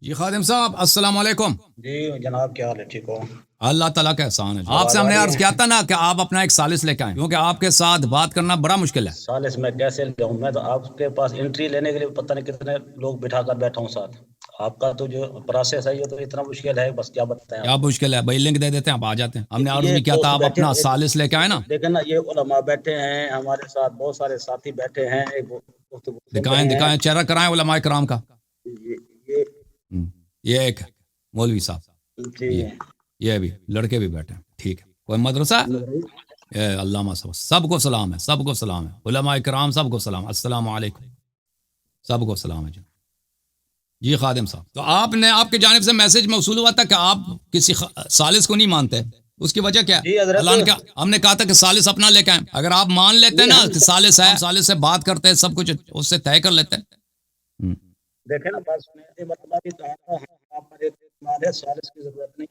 جی خادم صاحب السلام علیکم۔ جی جناب، کیا حال ہے؟ ٹھیک ہو؟ اللہ تعالیٰ کا احسان ہے۔ آپ سے ہم نے عرض کیا تھا نا کہ آپ اپنا ایک ثالث لے کے آئیں، کیونکہ آپ کے ساتھ بات کرنا بڑا مشکل ہے۔ سالس میں کیسے جاؤں؟ میں تو آپ کے پاس انٹری لینے کے لیے پتہ نہیں کتنے لوگ بٹھا کر بیٹھا ہوں ساتھ۔ آپ کا تو جو پروسیس ہے یہ تو اتنا مشکل ہے، بس کیا بتائیں کیا آپ کو۔ مشکل ہے بھائی؟ لنک دے دیتے ہیں، آپ آ جاتے ہیں۔ ہم نے عرض یہ بھی کیا تھا دوست آپ بیٹھے اپنا ہیں، ثالث لے کے آئے نا۔ دیکھیں نا، یہ علماء بیٹھے ہیں ہمارے ساتھ، بہت سارے ساتھی بیٹھے ہیں، ایک گفتگو سن دکھائیں رہے ہیں۔ دکھائیں، چہرہ کرائیں علماء کرام کا۔ یہ یہ ایک مولوی صاحب، جی یہ بھی لڑکے بھی بیٹھے ہیں، ٹھیک ہے۔ کوئی مدرسہ علامہ صاحب، سب کو سلام ہے، سب کو سلام ہے، علماء کرام سب کو سلام، السلام علیکم، سب کو سلام ہے جی خادم صاحب۔ تو آپ نے، آپ کی جانب سے میسج موصول ہوا تھا کہ آپ کسی ثالث کو نہیں مانتے، اس کی وجہ کیا ہے؟ جی حضرت، اللہ نے کیا، ہم نے کہا تھا کہ ثالث اپنا لے کے آئیں۔ اگر آپ مان لیتے نا کہ ثالث ہے، ثالث سے بات کرتے ہیں، سب کچھ اس سے طے کر لیتے ہیں۔ دیکھیں نا، بات سنیں، یہ مطلب بھی کہا تھا ہمارے سالس کی ضرورت نہیں۔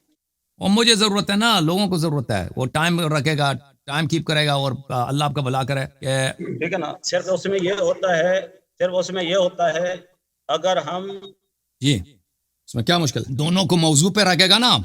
اور مجھے ضرورت ہے نا، لوگوں کو ضرورت ہے، وہ ٹائم رکھے گا، ٹائم کیپ کرے گا، اور اللہ آپ کا بھلا کرے کہ ٹھیک ہے نا۔ صرف اس میں یہ ہوتا ہے اگر ہم جی اس میں کیا مشکل ہے؟ دونوں کو موضوع پہ رکھے گا نا،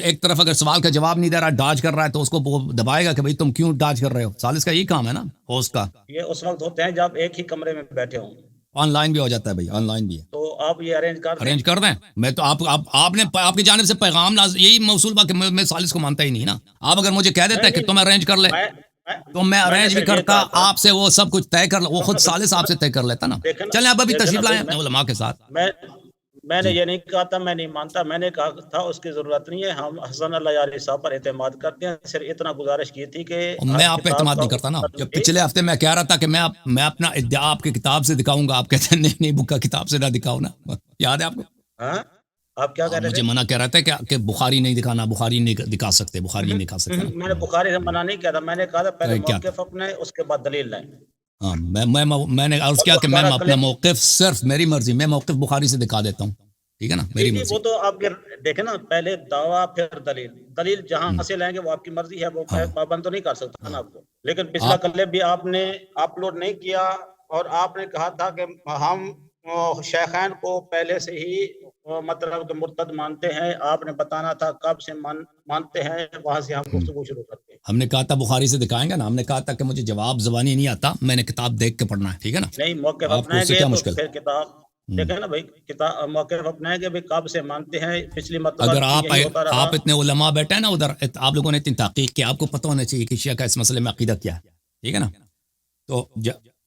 ایک طرف اگر سوال کا جواب نہیں دے رہا، ڈاج کر رہا ہے، تو اس کو وہ دبائے گا کہ بھئی تم کیوں ڈاج کر رہے ہو۔ ثالث کا یہی کام ہے نا، ہوسٹ کا۔ یہ اس وقت ہوتے ہیں جب ایک ہی کمرے میں بیٹھے ہوں، آن لائن بھی ہو جاتا ہے بھائی، آن لائن بھی ہے، تو آپ یہ ارینج کر دیں۔ میں تو آپ نے آپ کی جانب سے پیغام یہی موصول با کہ میں ثالث کو مانتا ہی نہیں نا۔ آپ اگر مجھے کہہ دیتے کہ تم ارینج کر لے تو میں ارینج بھی کرتا، آپ سے وہ سب کچھ طے کر، وہ خود ثالث آپ سے طے کر لیتا نا۔ چلیں اب ابھی تشریف لائیں اپنے علماء کے ساتھ۔ میں نے یہ نہیں کہا تھا میں نہیں مانتا، میں نے کہا تھا اس کی ضرورت نہیں ہے، ہم حسن اللہ علیہ صاحب پر اعتماد کرتے ہیں۔ صرف اتنا گزارش کی تھی کہ میں آپ پہ اعتماد نہیں کرتا نا۔ جب پچھلے ہفتے میں کہہ رہا تھا کہ میں اپنا ادعا آپ کی کتاب سے دکھاؤں گا، آپ کہتے ہیں نہیں بکا کتاب سے نہ دکھاؤ نا، یاد ہے آپ کو؟ آپ کیا کہہ رہے مجھے تھے؟ منع کہہ رہا تھا کہ بخاری نہیں دکھانا، بخاری نہیں دکھا سکتے، بخاری نہیں دکھا سکتے۔ میں نے بخاری سے منع نہیں کیا تھا، میں نے کہا تھا پہلے موقف اپنے، اس کے بعد دلیل لائیں۔ ہاں میں نے عرض کیا کہ میں اپنا موقف، صرف میری مرضی، میں موقف بخاری سے دکھا دیتا ہوں، ٹھیک ہے نا، میری مرضی۔ وہ تو آپ کے دیکھیں نا، پہلے دعویٰ پھر دلیل جہاں سے لائیں گے وہ آپ کی مرضی ہے، وہ پابند تو نہیں کر سکتا نا آپ کو۔ لیکن پچھلا کلپ بھی آپ نے اپلوڈ نہیں کیا، اور آپ نے کہا تھا کہ ہم شیخین کو پہلے سے ہی مطلب کہ مرتد مانتے ہیں، آپ نے بتانا تھا کب سے مانتے ہیں، وہاں سے ہم گفتگو شروع کرتے ہیں۔ ہم نے کہا تھا بخاری سے دکھائیں گے نا، ہم نے کہا تھا کہ مجھے جواب زبانی نہیں آتا، میں نے کتاب دیکھ کے پڑھنا ہے، ٹھیک ہے نا۔ نہیں، موقف اپنائیں گے تو پھر کتاب دیکھیں نا بھائی، کتاب موقف اپنائیں گے بھائی کب سے مانتے ہیں، پچھلی مطلب اگر آپ اتنے علماء بیٹھے ہیں نا ادھر، آپ لوگوں نے اتنی تحقیق کی، آپ کو پتہ ہونا چاہیے کہ شیعہ کا اس مسئلے میں عقیدہ کیا ہے، ٹھیک ہے نا۔ تو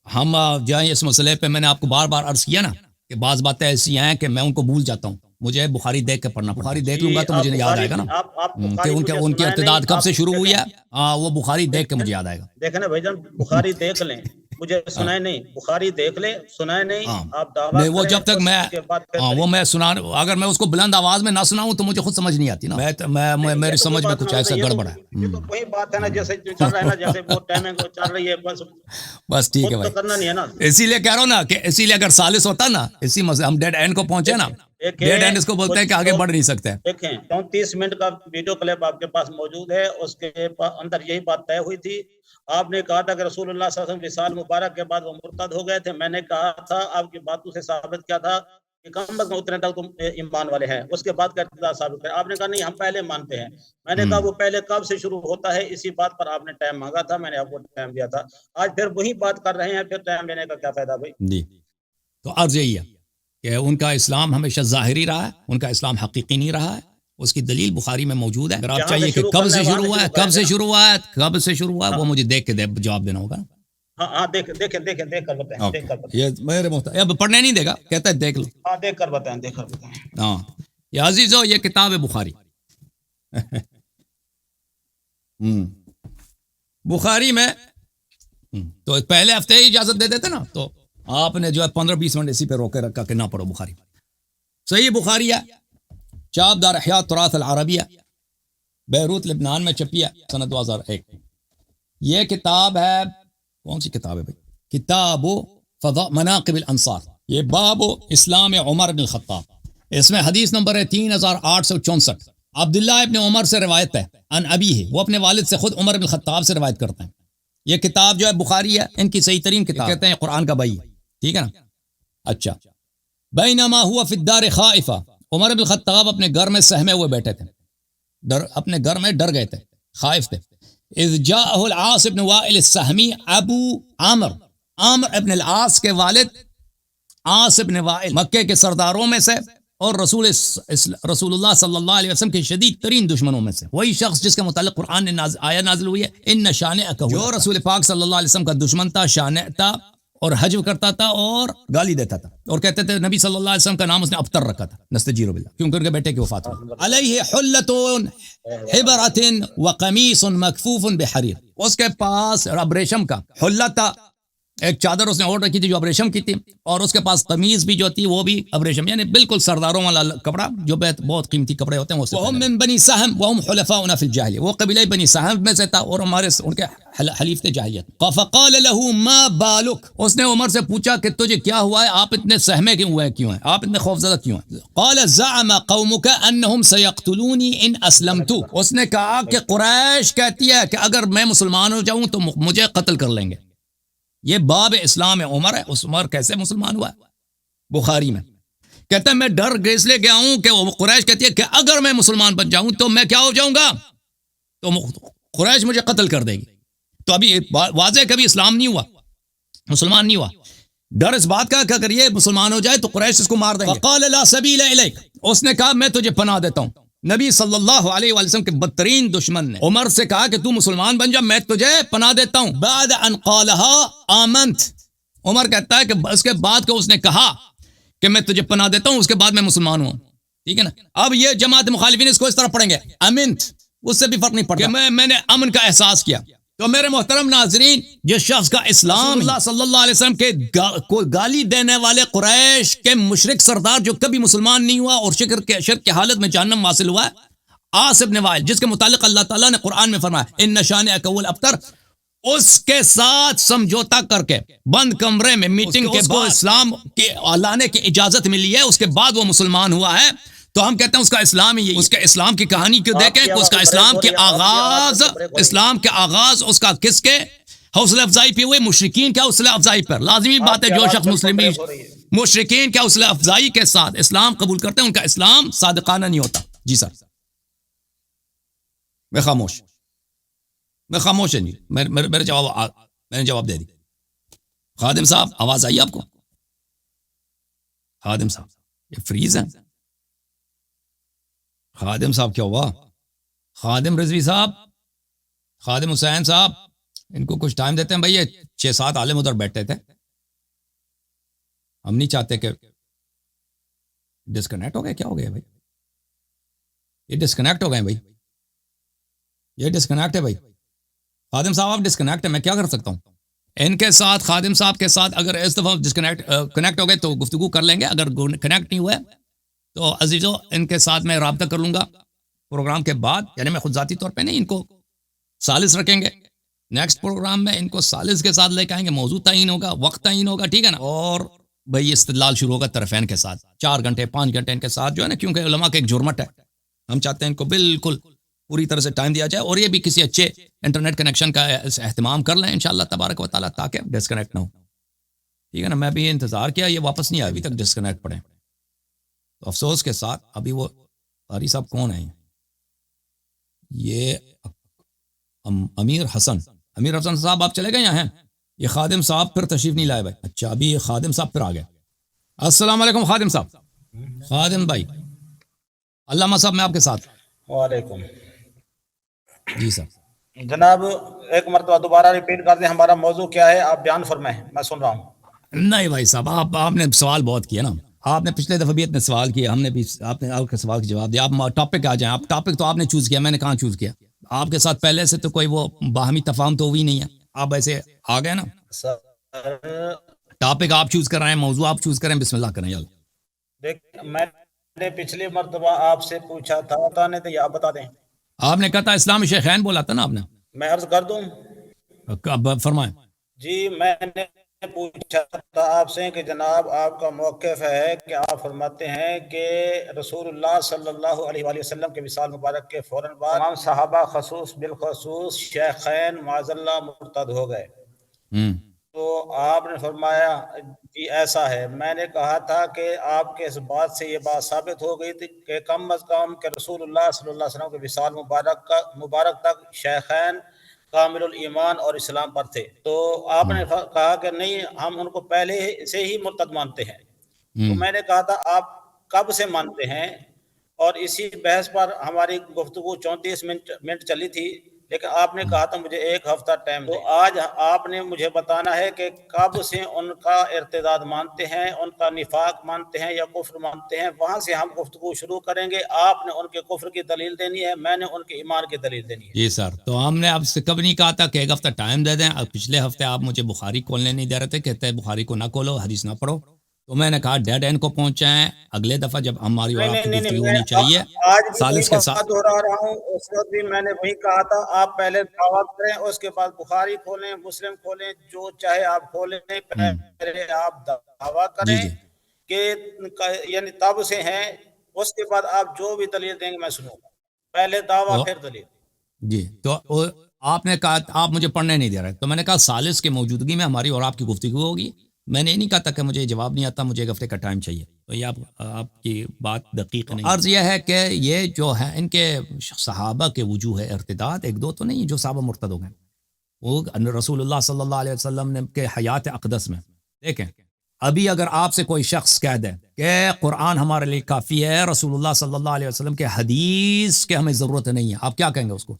ہم جائیں اس مسئلے پہ، میں نے آپ کو بار بار عرض کیا نا کہ بعض باتیں ایسی ہیں کہ میں ان کو بھول جاتا ہوں، مجھے بخاری دیکھ کے پڑھنا، بخاری دیکھ لوں گا تو مجھے یاد آئے گا نا کہ ان کی ارتداد کب سے شروع ہوئی ہے، وہ بخاری دیکھ کے مجھے یاد آئے گا۔ دیکھیں نا بھائی جان، بخاری دیکھ لیں، مجھے سنائے نہیں، بخاری دیکھ لیں، سنائے نہیں، آپ دعویٰ نہیں، وہ جب تک میں سنا، اگر میں اس کو بلند آواز میں نہ سناؤں تو مجھے خود سمجھ نہیں آتی نا، میری سمجھ میں کچھ ایسا گڑبڑ ہے۔ یہ تو وہی بات ہے نا، جیسے چل رہا ہے نا، جیسے وہ ٹائمنگ چل رہی ہے، بس ٹھیک ہے تو کرنا نہیں ہے نا۔ اسی لیے کہہ رہا ہوں نا کہ اسی لیے اگر ثالث ہوتا نا، اسی مسئلہ ہم ڈیڈ اینڈ کو پہنچے نا، ڈیڈ اینڈ اس کو بولتے ہیں کہ آگے بڑھ نہیں سکتے۔ دیکھیں 34 منٹ کا ویڈیو کلپ آپ کے پاس موجود ہے، اس کے اندر یہی بات طے ہوئی تھی۔ آپ نے کہا تھا کہ رسول اللہ صلی اللہ علیہ وسلم وصال مبارک کے بعد وہ مرتد ہو گئے تھے، میں نے کہا تھا، آپ کی باتوں سے ثابت کیا تھا کہ کم از کم اتنے تک تم ایمان والے ہیں، اس کے بعد کا ارتداد ثابت کریں۔ آپ نے کہا نہیں ہم پہلے مانتے ہیں، میں نے کہا وہ پہلے کب سے شروع ہوتا ہے، اسی بات پر آپ نے ٹائم مانگا تھا، میں نے آپ کو ٹائم دیا تھا، آج پھر وہی بات کر رہے ہیں، پھر ٹائم لینے کا کیا فائدہ بھائی؟ جی تو عرض یہی ہے کہ ان کا اسلام ہمیشہ ظاہری رہا ہے، ان کا اسلام حقیقی نہیں رہا ہے، اس کی دلیل بخاری میں موجود ہے۔ اگر آپ چاہیے کہ کب سے شروع ہوا ہے، کب سے شروع ہوا ہے، کب سے شروع ہوا ہے، وہ مجھے دیکھ کے جواب دینا ہوگا۔ ہاں دیکھ کر بتائیں، یہ میرے محترم اب پڑھنے نہیں دے گا، کہتا ہے دیکھ لو۔ ہاں دیکھ کر بتائیں۔ ہاں یہ عزیزو، یہ کتاب ہے بخاری۔ بخاری میں تو پہلے ہفتے ہی اجازت دے دیتے نا، تو آپ نے جو ہے 15-20 منٹ اسی پہ روکے رکھا کہ نہ پڑھو بخاری۔ صحیح بخاری ہے، چاپ دار احیاء تراث العربیہ، بیروت لبنان میں چھپی ہے، سنہ 2001۔ یہ کتاب ہے، کون سی کتاب ہے بھائی؟ کتاب مناقب الانصار، یہ باب اسلام عمر بن الخطاب، اس میں حدیث نمبر ہے 3864۔ عبداللہ ابن عمر سے روایت ہے، ان ابی ہے، وہ اپنے والد سے خود عمر بن الخطاب سے روایت کرتے ہیں۔ یہ کتاب جو ہے بخاری ہے، ان کی صحیح ترین کتاب، کہتے ہیں قرآن کا بھائی، ٹھیک ہے نا۔ اچھا، بینما ہوا فی الدار خائفہ، عمر بن خطاب اپنے گھر میں سہمے ہوئے بیٹھے تھے، اپنے گھر میں ڈر گئے تھے، خائف تھے. اذ جاءہ العاص بن وائل السہمی ابو عامر ابن العاص کے والد عاص بن وائل مکے کے سرداروں میں سے اور رسول اللہ صلی اللہ علیہ وسلم کے شدید ترین دشمنوں میں سے، وہی شخص جس کے متعلق قرآن نے آیہ نازل ہوئی ہے ان شانئک، جو رسول پاک صلی اللہ علیہ وسلم کا دشمن تھا، شانع تھا اور حجو کرتا تھا اور گالی دیتا تھا، اور کہتے تھے نبی صلی اللہ علیہ وسلم کا نام اس نے ابتر رکھا تھا، نستجیر باللہ، کیونکہ ان کے بیٹے کی وفات ہوئی. علیہ حلۃ حبرۃ وقمیص مکفوف بحریر، اس کے پاس ابریشم کا حلہ تھا، ایک چادر اس نے اوڑھ رکھی تھی جو ابریشم کی تھی، اور اس کے پاس قمیض بھی جو تھی وہ بھی ابریشم، یعنی بالکل سرداروں والا کپڑا جو بہت قیمتی کپڑے ہوتے ہیں. وہم من بنی سہم وہم حلفاؤنا فی الجاہلیہ، وہ قبیلہ بنی سہم میں سے تھا اور ہمارے ان کے حلیف تھے جاہلیت. فقال له ما بالک، اس نے عمر سے پوچھا کہ تجھے کیا ہوا ہے، آپ اتنے سہمے کیوں ہیں، آپ اتنے خوفزدہ کیوں ہیں. قال زعم قومک انہم سیقتلونی ان اسلمت، اس نے کہا کہ قریش کہتی ہے کہ اگر میں مسلمان ہو جاؤں تو مجھے قتل کر لیں گے. یہ باب اسلام عمر ہے، اس عمر کیسے مسلمان ہوا ہے؟ بخاری میں کہتا ہے میں ڈر گئے اس لیے گیا ہوں کہ قریش کہتی ہے کہ اگر میں مسلمان بن جاؤں تو میں کیا ہو جاؤں گا، تو قریش مجھے قتل کر دے گی. تو ابھی واضح کبھی اسلام نہیں ہوا، مسلمان نہیں ہوا، ڈر اس بات کا کہ اگر یہ مسلمان ہو جائے تو قریش اس کو مار دیں گے. وقال لا سبیل الیک، اس نے کہا میں تجھے پناہ دیتا ہوں. نبی صلی اللہ علیہ وآلہ وسلم کے بدترین دشمن نے عمر سے کہا کہ تو مسلمان بن جا، میں تجھے پناہ دیتا ہوں. بعد ان قالها آمنت، عمر کہتا ہے کہ اس کے بعد کہ اس نے کہا کہ میں تجھے پناہ دیتا ہوں، اس کے بعد میں مسلمان ہوں. ٹھیک ہے نا. اب یہ جماعت مخالفین اس کو اس طرح پڑھیں گے امنت، اس سے بھی فرق نہیں پڑتا کہ میں نے امن کا احساس کیا. تو میرے محترم ناظرین، جس شخص کا اسلام اللہ صلی اللہ علیہ وسلم کے گالی دینے والے قریش کے مشرک سردار جو کبھی مسلمان نہیں ہوا اور شرک کے حالت میں جہنم واصل ہوا ہے، عاص بن وائل، جس کے متعلق اللہ تعالیٰ نے قرآن میں فرمایا ان شانئک هو الابتر، اس کے ساتھ سمجھوتا کر کے بند کمرے میں میٹنگ کے بعد اسلام کے لانے کی اجازت ملی ہے، اس کے بعد وہ مسلمان ہوا ہے. تو ہم کہتے ہیں اس کا اسلام ہی، اس کے اسلام کی کہانی کو دیکھیں کہ اس کا اسلام کے آغاز اس کا کس کے حوصلہ افزائی پہ ہوئے، مشرکین کیا حوصلہ افزائی پر. لازمی بات ہے جو شخص مسلم مشرکین کیا حوصلہ افزائی کے ساتھ اسلام قبول کرتے ہیں ان کا اسلام صادقانہ نہیں ہوتا. جی سر میں خاموش ہے جی، میرے جواب میں نے جواب دے دی. خادم صاحب آواز آئی آپ کو؟ خادم صاحب یہ فریز ہے. خادم صاحب کیا ہوا؟ خادم رضوی صاحب، خادم حسین صاحب، ان کو کچھ ٹائم دیتے ہیں بھائی. یہ 6-7 عالم ادھر بیٹھے تھے، ہم نہیں چاہتے کہ ڈسکنیکٹ ہو گئے. کیا ہو گیا بھائی؟ یہ ڈسکنیکٹ ہو گئے بھائی، یہ ڈسکنیکٹ ہے بھائی. خادم صاحب آپ ڈسکنیکٹ ہے، میں کیا کر سکتا ہوں؟ ان کے ساتھ خادم صاحب کے ساتھ اگر اس دفعہ کنیکٹ ہو گئے تو گفتگو کر لیں گے، اگر کنیکٹ نہیں ہوئے تو عزیزو ان کے ساتھ میں رابطہ کر لوں گا پروگرام کے بعد. یعنی میں خود ذاتی طور پہ نہیں، ان کو ثالث رکھیں گے نیکسٹ پروگرام میں، ان کو ثالث کے ساتھ لے کے آئیں گے، موضوع تعین ہوگا، وقت تعین ہوگا. ٹھیک ہے نا. اور بھائی استدلال شروع ہوگا طرفین کے ساتھ، 4 گھنٹے 5 گھنٹے ان کے ساتھ جو ہے نا، کیونکہ علماء کا ایک جرمٹ ہے، ہم چاہتے ہیں ان کو بالکل پوری طرح سے ٹائم دیا جائے، اور یہ بھی کسی اچھے انٹرنیٹ کنیکشن کا اہتمام کر لیں انشاءاللہ تبارک و تعالیٰ، تاکہ ڈسکنیکٹ نہ ہو. ٹھیک ہے نا. میں بھی انتظار کیا، یہ واپس نہیں آیا ابھی تک ڈسکنیکٹ پڑے. تو افسوس کے ساتھ ابھی وہ قاری صاحب کون ہیں؟ یہ امیر حسن صاحب آپ چلے گئے یہاں ہیں. یہ خادم صاحب پھر تشریف نہیں لائے بھائی. اچھا ابھی یہ خادم صاحب پھر آ گئے. السلام علیکم خادم صاحب. خادم بھائی علامہ صاحب میں آپ کے ساتھ. وعلیکم. جی سر. جناب ایک مرتبہ دوبارہ ریپیٹ کر دیں ہمارا موضوع کیا ہے، آپ بیان فرمائیں، میں سن رہا ہوں. نہیں بھائی صاحب، آپ نے سوال بہت کیا نا، آپ نے پچھلے دفعہ بھی اتنے سوال کیے، ہم نے بھی آپ نے آپ کے سوال کا جواب دیا. آپ ٹاپک آ جائیں. آپ ٹاپک تو آپ نے چوز کیا، میں نے کہاں چوز کیا؟ آپ کے ساتھ پہلے سے تو کوئی وہ باہمی تفاہم تو ہوئی نہیں ہے، آپ ایسے آ گئے نا. ٹاپک آپ چوز کر رہے ہیں، موضوع آپ چوز کریں، بسم اللہ کریں. یار دیکھ میں نے پچھلی مرتبہ آپ سے پوچھا تھا، بتانے تھے یا آپ بتا دیں؟ آپ نے کہا تھا اسلام شیخین بولا تھا نا آپ نے. میں عرض کر دوں؟ فرمائیں. جی میں نے پوچھا تھا آپ سے کہ جناب آپ کا موقف ہے کہ آپ فرماتے ہیں کہ رسول اللہ صلی اللہ علیہ وآلہ وسلم کے وصال مبارک کے فوراً بعد تمام صحابہ خصوص بالخصوص شیخین معاذ اللہ مرتد ہو گئے. تو تو آپ نے فرمایا جی ایسا ہے. میں نے کہا تھا کہ آپ کے اس بات سے یہ بات ثابت ہو گئی تھی کہ کم از کم کہ رسول اللہ صلی اللہ علیہ وسلم کے وصال مبارک تک شیخین کامل الایمان اور اسلام پر تھے. تو آپ نے کہا کہ نہیں ہم ان کو پہلے سے ہی مرتد مانتے ہیں. تو میں نے کہا تھا آپ کب سے مانتے ہیں؟ اور اسی بحث پر ہماری گفتگو 34 منٹ چلی تھی، لیکن آپ نے کہا تھا مجھے 1 ہفتہ ٹائم دیں. تو آج آپ نے مجھے بتانا ہے کہ کب سے ان کا ارتداد مانتے ہیں، ان کا نفاق مانتے ہیں یا کفر مانتے ہیں. وہاں سے ہم گفتگو شروع کریں گے. آپ نے ان کے کفر کی دلیل دینی ہے، میں نے ان کے ایمان کی دلیل دینی ہے. جی سر، تو ہم نے آپ سے کب نہیں کہا تھا کہ 1 ہفتہ ٹائم دے دیں؟ پچھلے ہفتے آپ مجھے بخاری کھولنے نہیں دے رہے تھے، کہتے ہیں بخاری کو نہ کھولو، حدیث نہ پڑھو. تو میں نے کہا ڈیڈ اینڈ کو پہنچائیں. اگلے دفعہ جب ہماری اور آپ کی گفتگو میں ہونی چاہیے آج بھی وہی سالس کے ساتھ. بات دہرا رہا ہوں. اس وقت بھی میں نے وہی کہا تھا آپ پہلے دعویٰ کریں، اس کے بعد بخاری کھولیں، مسلم کھولیں، جو چاہے آپ کھولیں. پہلے آپ دعویٰ جی کریں جی کہ یعنی تب سے ہیں، اس کے بعد آپ جو بھی دلیل دیں گے میں سنوں گا. پہلے دعویٰ پھر دلیل. جی تو آپ نے کہا آپ مجھے پڑھنے نہیں دے رہے، تو میں نے کہا سالس کی موجودگی میں ہماری اور آپ کی گفتگو ہوگی. میں نے نہیں کہا تھا کہ مجھے جواب نہیں آتا، مجھے 1 ہفتے کا ٹائم چاہیے. تو یہ آپ کی بات دقیق نہیں. عرض یہ ہے کہ یہ جو ہے ان کے صحابہ کے وجوہ ارتداد 1 2 تو نہیں جو صحابہ مرتد ہو گئے، وہ رسول اللہ صلی اللہ علیہ وسلم نے کے حیات اقدس میں دیکھیں. ابھی اگر آپ سے کوئی شخص کہہ دے کہ قرآن ہمارے لیے کافی ہے، رسول اللہ صلی اللہ علیہ وسلم کے حدیث کے ہمیں ضرورت نہیں ہے، آپ کیا کہیں گے اس کو؟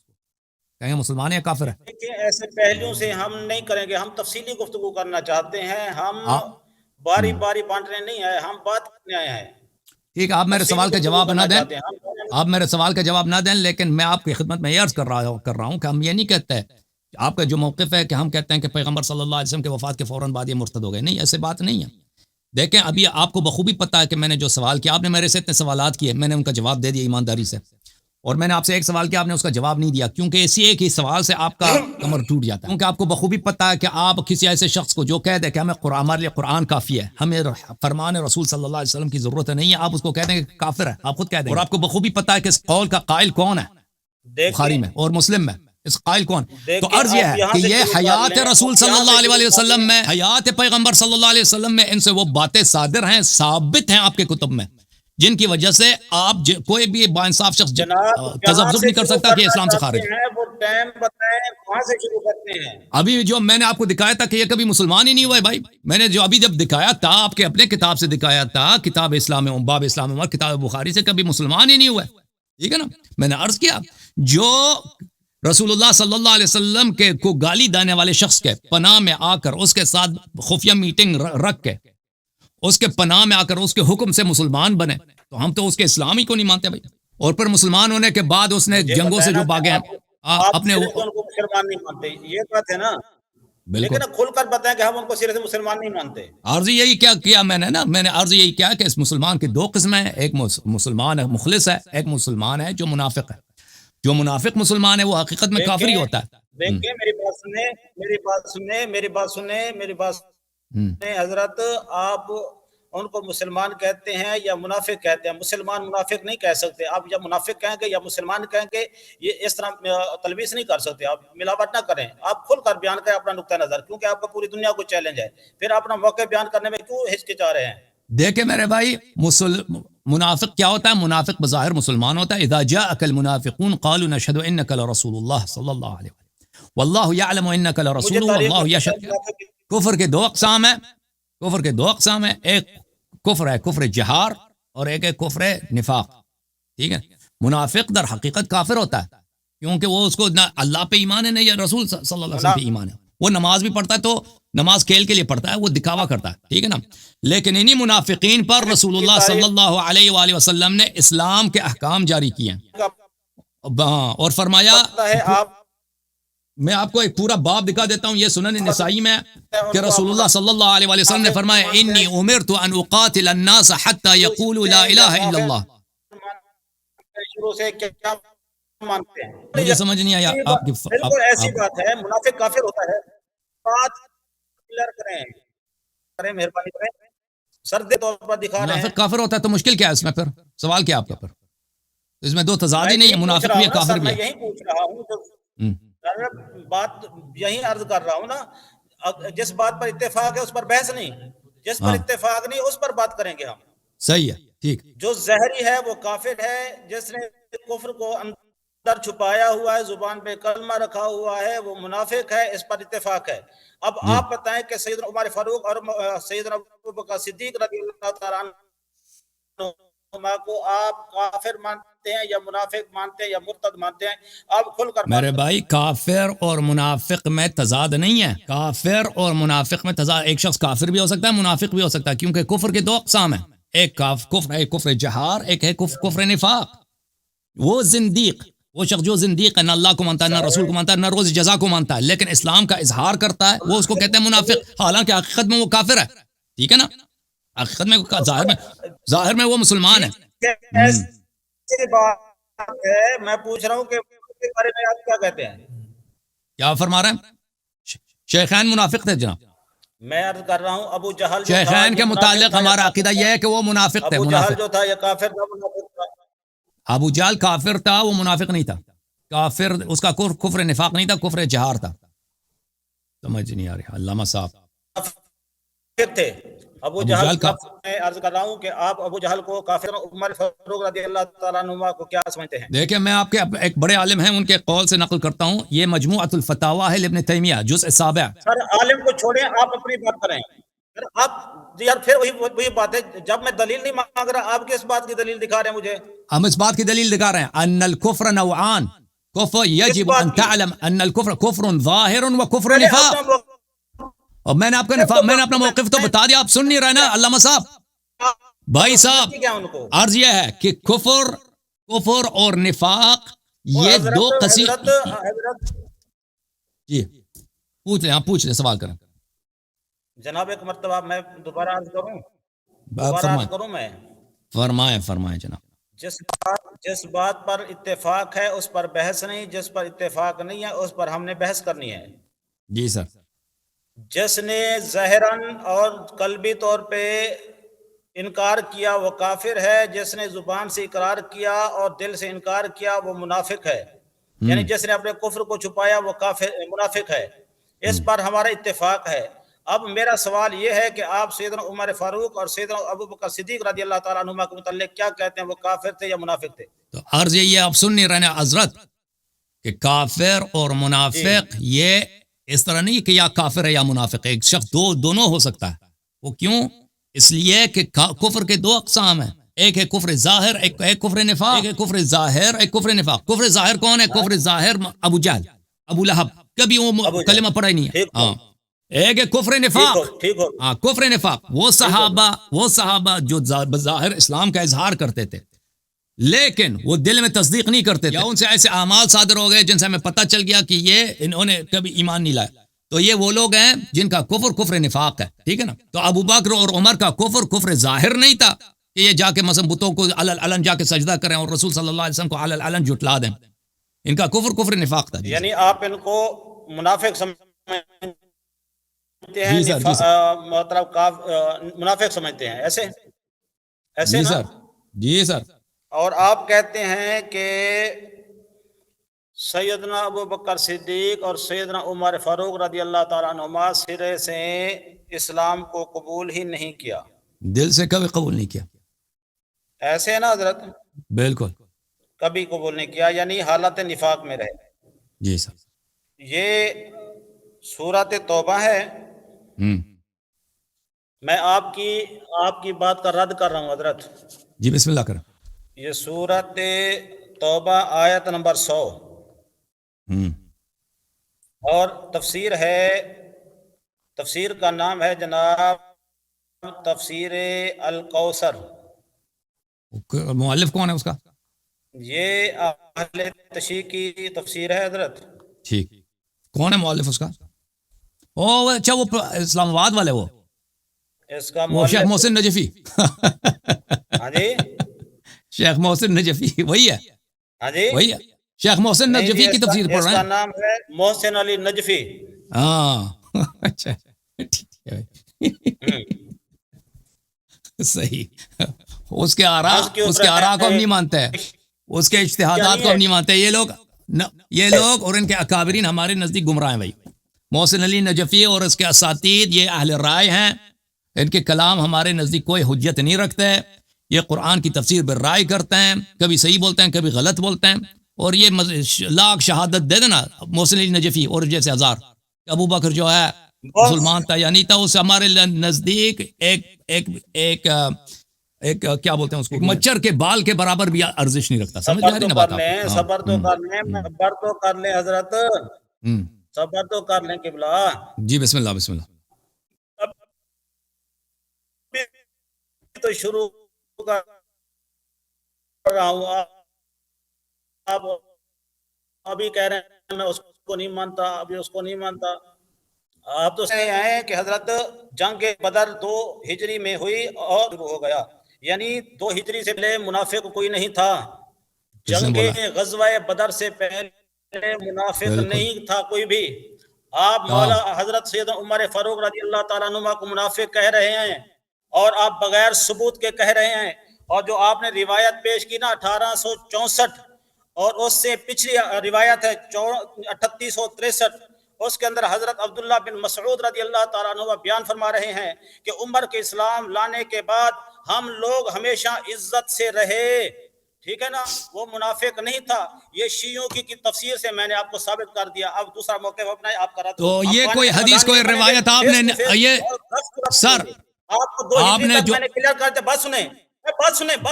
کہیں گے مسلمان ہے کافر ہے؟ ایسے پہلوؤں سے ہم نہیں کریں گے. ہم تفصیلی گفتگو کرنا چاہتے ہیں. ہم باری باری بانٹنے نہیں آئے، ہم بات کرنے آئے ہیں. ٹھیک ہے، آپ میرے سوال کا جواب نہ دیں، آپ میرے سوال کا جواب نہ دیں، لیکن میں آپ کی خدمت میں یہ عرض کر رہا ہوں کہ ہم یہ نہیں کہتے آپ کا جو موقف ہے کہ ہم کہتے ہیں کہ پیغمبر صلی اللہ علیہ وسلم کے وفات کے فوراً بعد یہ مرتد ہو گئے. نہیں، ایسے بات نہیں ہے. دیکھیں ابھی آپ کو بخوبی پتہ ہے کہ میں نے جو سوال کیا، آپ نے میرے سے اتنے سوالات کیے، میں نے ان کا جواب دے دیا ایمانداری سے. اور میں نے آپ سے 1 سوال کیا، آپ نے اس کا جواب نہیں دیا، کیونکہ اسی ایک ہی سوال سے آپ کا کمر ٹوٹ جاتا ہے. کیونکہ آپ کو بخوبی پتہ ہے کہ آپ کسی ایسے شخص کو جو کہہ دے کہ ہمارے لیے قرآن کافی ہے، ہمیں فرمان رسول صلی اللہ علیہ وسلم کی ضرورت نہیں ہے، آپ اس کو کہہ دیں کہ کافر ہے، آپ خود کہہ دیں. اور آپ کو بخوبی پتہ ہے کہ اس قول کا قائل کون ہے بخاری میں اور مسلم میں، اس قائل کون. تو عرض یہ ہے کہ یہ حیات رسول صلی اللہ علیہ وسلم میں، حیات پیغمبر صلی اللہ علیہ وسلم میں ان سے وہ باتیں صادر ہیں، ثابت ہیں آپ کے کتب میں، جن کی وجہ سے آپ کوئی بھی باانصاف شخص تذبذب نہیں کر سکتا کہ اسلام سے خارج ہے. وہ ٹائم بتائیں کہاں سے شروع کرتے ہیں. ابھی جو میں نے آپ کو دکھایا تھا کہ یہ کبھی مسلمان ہی نہیں ہوا ہے بھائی. میں نے جو ابھی جب دکھایا تھا آپ کے اپنے کتاب سے دکھایا تھا، کتاب اسلام باب اسلام عمر، کتاب بخاری سے، کبھی مسلمان ہی نہیں ہوا ہے. ٹھیک ہے نا. میں نے عرض کیا جو رسول اللہ صلی اللہ علیہ وسلم کے کو گالی دینے والے شخص کے پناہ میں آ کر اس کے ساتھ خفیہ میٹنگ رکھ کے اس کے پناہ میں آ کر اس کے حکم سے مسلمان بنے، تو ہم تو اس کے اسلام ہی کو نہیں مانتے بھائی. اور پھر مسلمان ہونے کے بعد اس نے جنگوں سے جو بھاگے ہیں اپنے مسلمان نہیں مانتے، یہ بات ہے نا. بالکل کھل کر بتائیں کہ ہم ان کو سرے سے مسلمان نہیں مانتے. عرض یہی کیا میں نے نا، میں نے عرض یہی کیا کہ اس مسلمان کی 2 قسمیں ہیں، ایک مسلمان مخلص ہے، ایک مسلمان ہے جو منافق ہے. جو منافق مسلمان ہے وہ حقیقت میں کافر ہی ہوتا ہے. دیکھیں میری بات سنیں حضرت، آپ ان کو مسلمان کہتے ہیں یا منافق کہتے ہیں. مسلمان منافق نہیں کہہ سکتے آپ، یا منافق کہیں گے یا مسلمان کہیں گے، یہ اس طرح تلبیس نہیں کر سکتے آپ، ملاوٹ نہ کریں. آپ کھل کر بیان کریں اپنا نقطہ نظر، کیونکہ آپ کا پوری دنیا کو چیلنج ہے. پھر اپنا موقع بیان کرنے میں کیوں ہچکچا رہے ہیں؟ دیکھیں میرے بھائی، منافق کیا ہوتا ہے؟ منافق بظاہر مسلمان ہوتا ہے. اذا جاءك المنافقون قالوا نشهد انك لرسول الله صلی اللہ علیہ وسلم والله يعلم انك لرسول والله يشهد. کفر کے 2 اقسام ہیں، کفر کے 2 اقسام ہیں، ایک کفر ہے کفر جہار اور ایک ہے کفر نفاق. ٹھیک ہے. منافق در حقیقت کافر ہوتا ہے، کیونکہ وہ اس کو نہ اللہ پہ ایمان ہے نہ یا رسول صلی اللہ علیہ وسلم پہ ایمان ہے. وہ نماز بھی پڑھتا ہے تو نماز کھیل کے لیے پڑھتا ہے، وہ دکھاوا کرتا ہے. ٹھیک ہے نا. لیکن انہی منافقین پر رسول اللہ صلی اللہ علیہ وآلہ وسلم نے اسلام کے احکام جاری کیے ہیں اور فرمایا، میں آپ کو ایک پورا باب دکھا دیتا ہوں، یہ سنن نسائی میں کہ رسول اللہ صلی اللہ علیہ وآلہ وسلم نے فرمایا انی امرت ان اقاتل الناس حتى يقولوا لا الہ الا اللہ. مجھے سمجھ نہیں آیا آپ کی بالکل ایسی بات ہے. منافق کافر ہوتا ہے. بات کلیئر کریں مہربانی کریں. سرد طور پر دکھا رہے ہیں منافق کافر ہوتا ہے تو مشکل کیا ہے اس میں؟ پھر سوال کیا آپ کا؟ پھر اس میں 2 تضاد ہی نہیں ہے، منافق بھی ہے کافر بھی ہے. میں یہی پوچھ رہا ہوں، بات یہی عرض کر رہا ہوں نا. جس بات پر اتفاق ہے اس پر بحث نہیں، جس پر ہاں اتفاق نہیں اس پر بات کریں گے ہم. صحیح ہے ٹھیک. جو زہری ہے وہ کافر ہے، جس نے کفر کو اندر چھپایا ہوا ہے، زبان پہ کلمہ رکھا ہوا ہے، وہ منافق ہے، اس پر اتفاق ہے. اب جی آپ بتائیں کہ سیدنا عمر فاروق اور سیدنا ابوبکر صدیق رضی اللہ تعالیٰ عنہ کو آپ کافر مانتے ہیں یا منافق مانتے ہیں یا مرتد مانتے ہیں؟ آپ کھل کر میرے بات بھائی کافر اور منافق میں تضاد نہیں ہے. کافر اور منافق میں تضاد، ایک شخص کافر بھی ہو سکتا ہے منافق بھی ہو سکتا ہے، کیونکہ کفر کے دو اقسام ہیں، ایک کفر ہے کفر جہار، ایک ہے کفر نفاق. وہ زندیق، وہ شخص جو زندیق ہے، نہ اللہ کو مانتا ہے، نہ رسول کو مانتا ہے، نہ روز جزا کو مانتا ہے، لیکن اسلام کا اظہار کرتا ہے، وہ اس کو کہتے ہیں منافق، حالانکہ حقیقت میں وہ کافر ہے. ٹھیک ہے نا، حقیقت میں ظاہر میں وہ مسلمان ہے. ایسی بات ہے، میں پوچھ رہا ہوں کہ اس کے بارے میں آپ کیا کہتے ہیں؟ کیا فرما رہے ہیں؟ شیخین منافق تھے جناب. میں عرض کر رہا ہوں ابو جہل جو تھا شیخین کے یہ متعلق منافق تھا یا ہمارا کافر عقیدہ تھا؟ یہ ہے کہ وہ منافق تھے. ابو جہل منافق جو تھا یہ کافر تھا منافق تھا؟ ابو جہل کافر تھا، وہ منافق نہیں تھا. کافر اس کا کفر نفاق نہیں تھا، کفر جہار تھا. سمجھ نہیں آ رہی علامہ صاحب. کافر تھے ابو ابو جہل. جہل کا میں عرض کر رہا ہوں کہ آپ ابو جہل کو کافر، عمر فاروق رضی اللہ تعالیٰ عنہ کو کیا سمجھتے ہیں؟ دیکھیں میں آپ کے ایک بڑے عالم ہیں ان کے قول سے نقل کرتا ہوں، یہ مجموعۃ الفتاوی ہے لابن تیمیہ جزء 7. سر عالم کو چھوڑیں، آپ اپنی بات کریں. سر آپ یار پھر وہی بات ہے، جب میں دلیل نہیں مانگ رہا آپ کس بات کی دلیل دکھا رہے ہیں مجھے؟ ہم اس بات کی دلیل دکھا رہے ہیں ان الکفر نوعان، کفر یجب بات ان کی؟ تعلم ان الکفر کفر ظاہر و کفر پہلے نفاق. اپنا اور میں نے آپ کا نفاق، میں نے اپنا موقف تو بتا دیا، آپ سن نہیں رہے نا علامہ صاحب. بھائی صاحب کیا ان کو عرض یہ ہے کہ کفر اور نفاق یہ دو قسم. حضرت جی پوچھ لیں، آپ پوچھ لیں، سوال کریں. جناب ایک مرتبہ میں دوبارہ عرض کروں، میں فرمائیں جناب. جس بات پر اتفاق ہے اس پر بحث نہیں، جس پر اتفاق نہیں ہے اس پر ہم نے بحث کرنی ہے. جی سر. جس نے ظاہراً اور قلبی طور پہ انکار کیا وہ کافر ہے، جس نے زبان سے اقرار کیا اور دل سے انکار کیا وہ منافق ہے. یعنی جس نے اپنے کفر کو چھپایا وہ کافر منافق ہے. اس پر ہمارا اتفاق ہے. اب میرا سوال یہ ہے کہ آپ سیدنا عمر فاروق اور سیدنا ابوبکر صدیق رضی اللہ تعالیٰ عنہما کے متعلق کیا کہتے ہیں؟ وہ کافر تھے یا منافق تھے؟ تو عرض یہ آپ سن نہیں رہے حضرت کہ کافر اور منافق یہ اس طرح نہیں کہ یا کافر ہے یا منافق ہے. ایک شخص دونوں ہو سکتا ہے. وہ کیوں؟ اس لیے کہ کفر کے دو اقسام ہیں، ایک ہے کفر ظاہر، ایک کفر نفاق. ایک ہے کفر ظاہر، ایک کفر نفاق. کفر ظاہر کون ہے؟ کفر ظاہر ابو جہل، ابو لہب، کبھی وہ کلمہ پڑھا ہی نہیں ہے. ہاں. ایک ہے کفر نفاق. ہاں کفر نفاق وہ صحابہ جو بظاہر اسلام کا اظہار کرتے تھے لیکن وہ دل میں تصدیق نہیں کرتے تھے، یا ان سے ایسے اعمال صادر ہو گئے جن سے ہمیں پتہ چل گیا کہ یہ انہوں نے کبھی ایمان نہیں لایا. تو یہ وہ لوگ ہیں جن کا کفر نفاق ہے. ٹھیک ہے نا. تو ابو بکر اور عمر کا کفر ظاہر نہیں تھا کہ یہ جا کے مثلا بتوں کو علن جا کے سجدہ کریں اور رسول صلی اللہ علیہ وسلم کو علن جھٹلا دیں. ان کا کفر نفاق تھا. یعنی آپ ان کو منافق سمجھتے ہیں؟ جی سر. مطلب منافق سمجھتے ہیں، ایسے جی سر. جی سر. اور آپ کہتے ہیں کہ سیدنا ابوبکر صدیق اور سیدنا عمر فاروق رضی اللہ تعالیٰ عنہما سرے سے اسلام کو قبول ہی نہیں کیا، دل سے کبھی قبول نہیں کیا. ایسے ہے نا حضرت؟ بالکل کبھی قبول نہیں کیا، یعنی حالت نفاق میں رہے. جی سر. یہ سورۃ توبہ ہے. میں آپ کی بات کا رد کر رہا ہوں حضرت. جی بسم اللہ کریں. یہ سورۃ توبہ آیت نمبر 100 اور تفسیر ہے، تفسیر کا نام ہے جناب تفسیر الکوثر. مؤلف کون ہے اس کا؟ یہ اہل تشیع کی تفسیر ہے حضرت. ٹھیک. کون ہے مؤلف اس کا؟ او اچھا وہ اسلام آباد والے، وہ اس کا وہ شیخ محسن نجفی. ہاں جی شیخ محسن نجفی وہی ہے. ہاں جی وہی ہے شیخ محسن نجفی کی تفسیر پڑھ رہے ہیں. اس کا نام ہے محسن علی نجفی. ہاں اچھا ٹھیک ہے صحیح. اس کے آراء کو ہم نہیں مانتے ہیں، اس کے اجتہادات کو ہم نہیں مانتے. یہ لوگ اور ان کے اکابرین ہمارے نزدیک گمراہ ہیں بھائی. محسن علی نجفی اور اس کے اساتید یہ اہل رائے ہیں، ان کے کلام ہمارے نزدیک کوئی حجت نہیں رکھتے، یہ قرآن کی تفسیر بالرائے کرتے ہیں، کبھی صحیح بولتے ہیں کبھی غلط بولتے ہیں، اور یہ لاکھ شہادت دے دینا محسن علی نجفی اور جیسے ہزار ابو بکر جو ہے مسلمان تھا یا نہیں تھا، اس ہمارے نزدیک ایک کیا بولتے ہیں اس کو، مچھر کے بال کے برابر بھی ارزش نہیں رکھتا. سمجھ آ رہی نا بات آپ؟ صبر تو کر لیں حضرت، صبر تو کر لیں قبلہ. جی بسم اللہ بسم اللہ. تو شروع کر رہا ہوں، آپ ابھی کہہ رہے ہیں میں اس کو نہیں مانتا، ابھی اس کو نہیں مانتا. آپ تو سمجھ آئے کہ حضرت جنگ بدر 2 ہجری میں ہوئی اور شروع ہو گیا، یعنی 2 ہجری سے پہلے منافق کوئی نہیں تھا. جنگ غزوہ بدر سے پہلے منافق نہیں تھا کوئی بھی. آپ مولا حضرت سید عمر فاروق رضی اللہ تعالیٰ عنہ کو منافق کہہ رہے ہیں، اور آپ بغیر ثبوت کے کہہ رہے ہیں. اور جو آپ نے روایت پیش کی نا 1864 اور اس سے پچھلی روایت ہے 3863، اس کے اندر حضرت عبداللہ بن مسعود رضی اللہ تعالیٰ عنہ بیان فرما رہے ہیں کہ عمر کے اسلام لانے کے بعد ہم لوگ ہمیشہ عزت سے رہے. ٹھیک ہے نا، وہ منافق نہیں تھا. یہ شیعوں کی تفسیر سے میں نے آپ کو ثابت کر دیا. اب دوسرا موقع اپنا آپ کرا تو یہ کوئی حدیث کوئی روایت آپ نے یہ سر آپ کو 2 ہجری تک میں نے کلیئر کر دیا. بات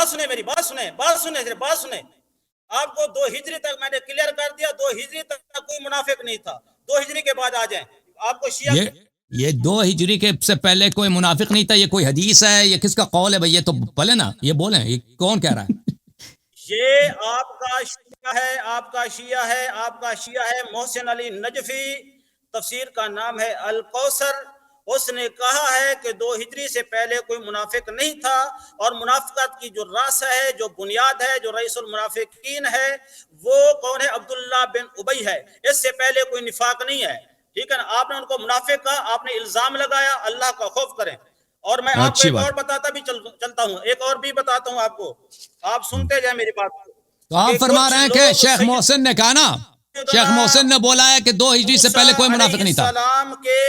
سنیں میری بات سنیں. آپ کو 2 ہجری تک میں نے کلیئر کر دیا. 2 ہجری تک کوئی منافق نہیں تھا. 2 ہجری کے بعد آ جائیں. آپ کو شیعہ یہ 2 ہجری کے سے پہلے کوئی منافق نہیں تھا، یہ کوئی حدیث ہے؟ یہ کس کا قول ہے بھائی؟ یہ تو بولے نا، یہ بولیں یہ کون کہہ رہا ہے؟ یہ آپ کا شیعہ ہے محسن علی نجفی. تفسیر کا نام ہے الکوثر. اس نے کہا ہے کہ 2 ہجری سے پہلے کوئی منافق نہیں تھا، اور منافقت کی جو راس ہے، جو بنیاد ہے، جو رئیس المنافقین ہے، وہ کون ہے؟ عبداللہ بن ابی ہے. اس سے پہلے کوئی نفاق نہیں ہے. ٹھیک ہے نا، آپ نے ان کو منافق کہا، آپ نے الزام لگایا. اللہ کا خوف کریں. اور میں آپ کو ایک اور بتاتا بھی چلتا ہوں، ایک اور بھی بتاتا ہوں آپ کو، آپ سنتے جائیں میری بات کو. تو آپ فرما رہے ہیں کہ شیخ محسن نے کہا نا، شیخ محسن نے بولا ہے کہ 2 ہجری سے پہلے کوئی منافق نہیں تھا. السلام کے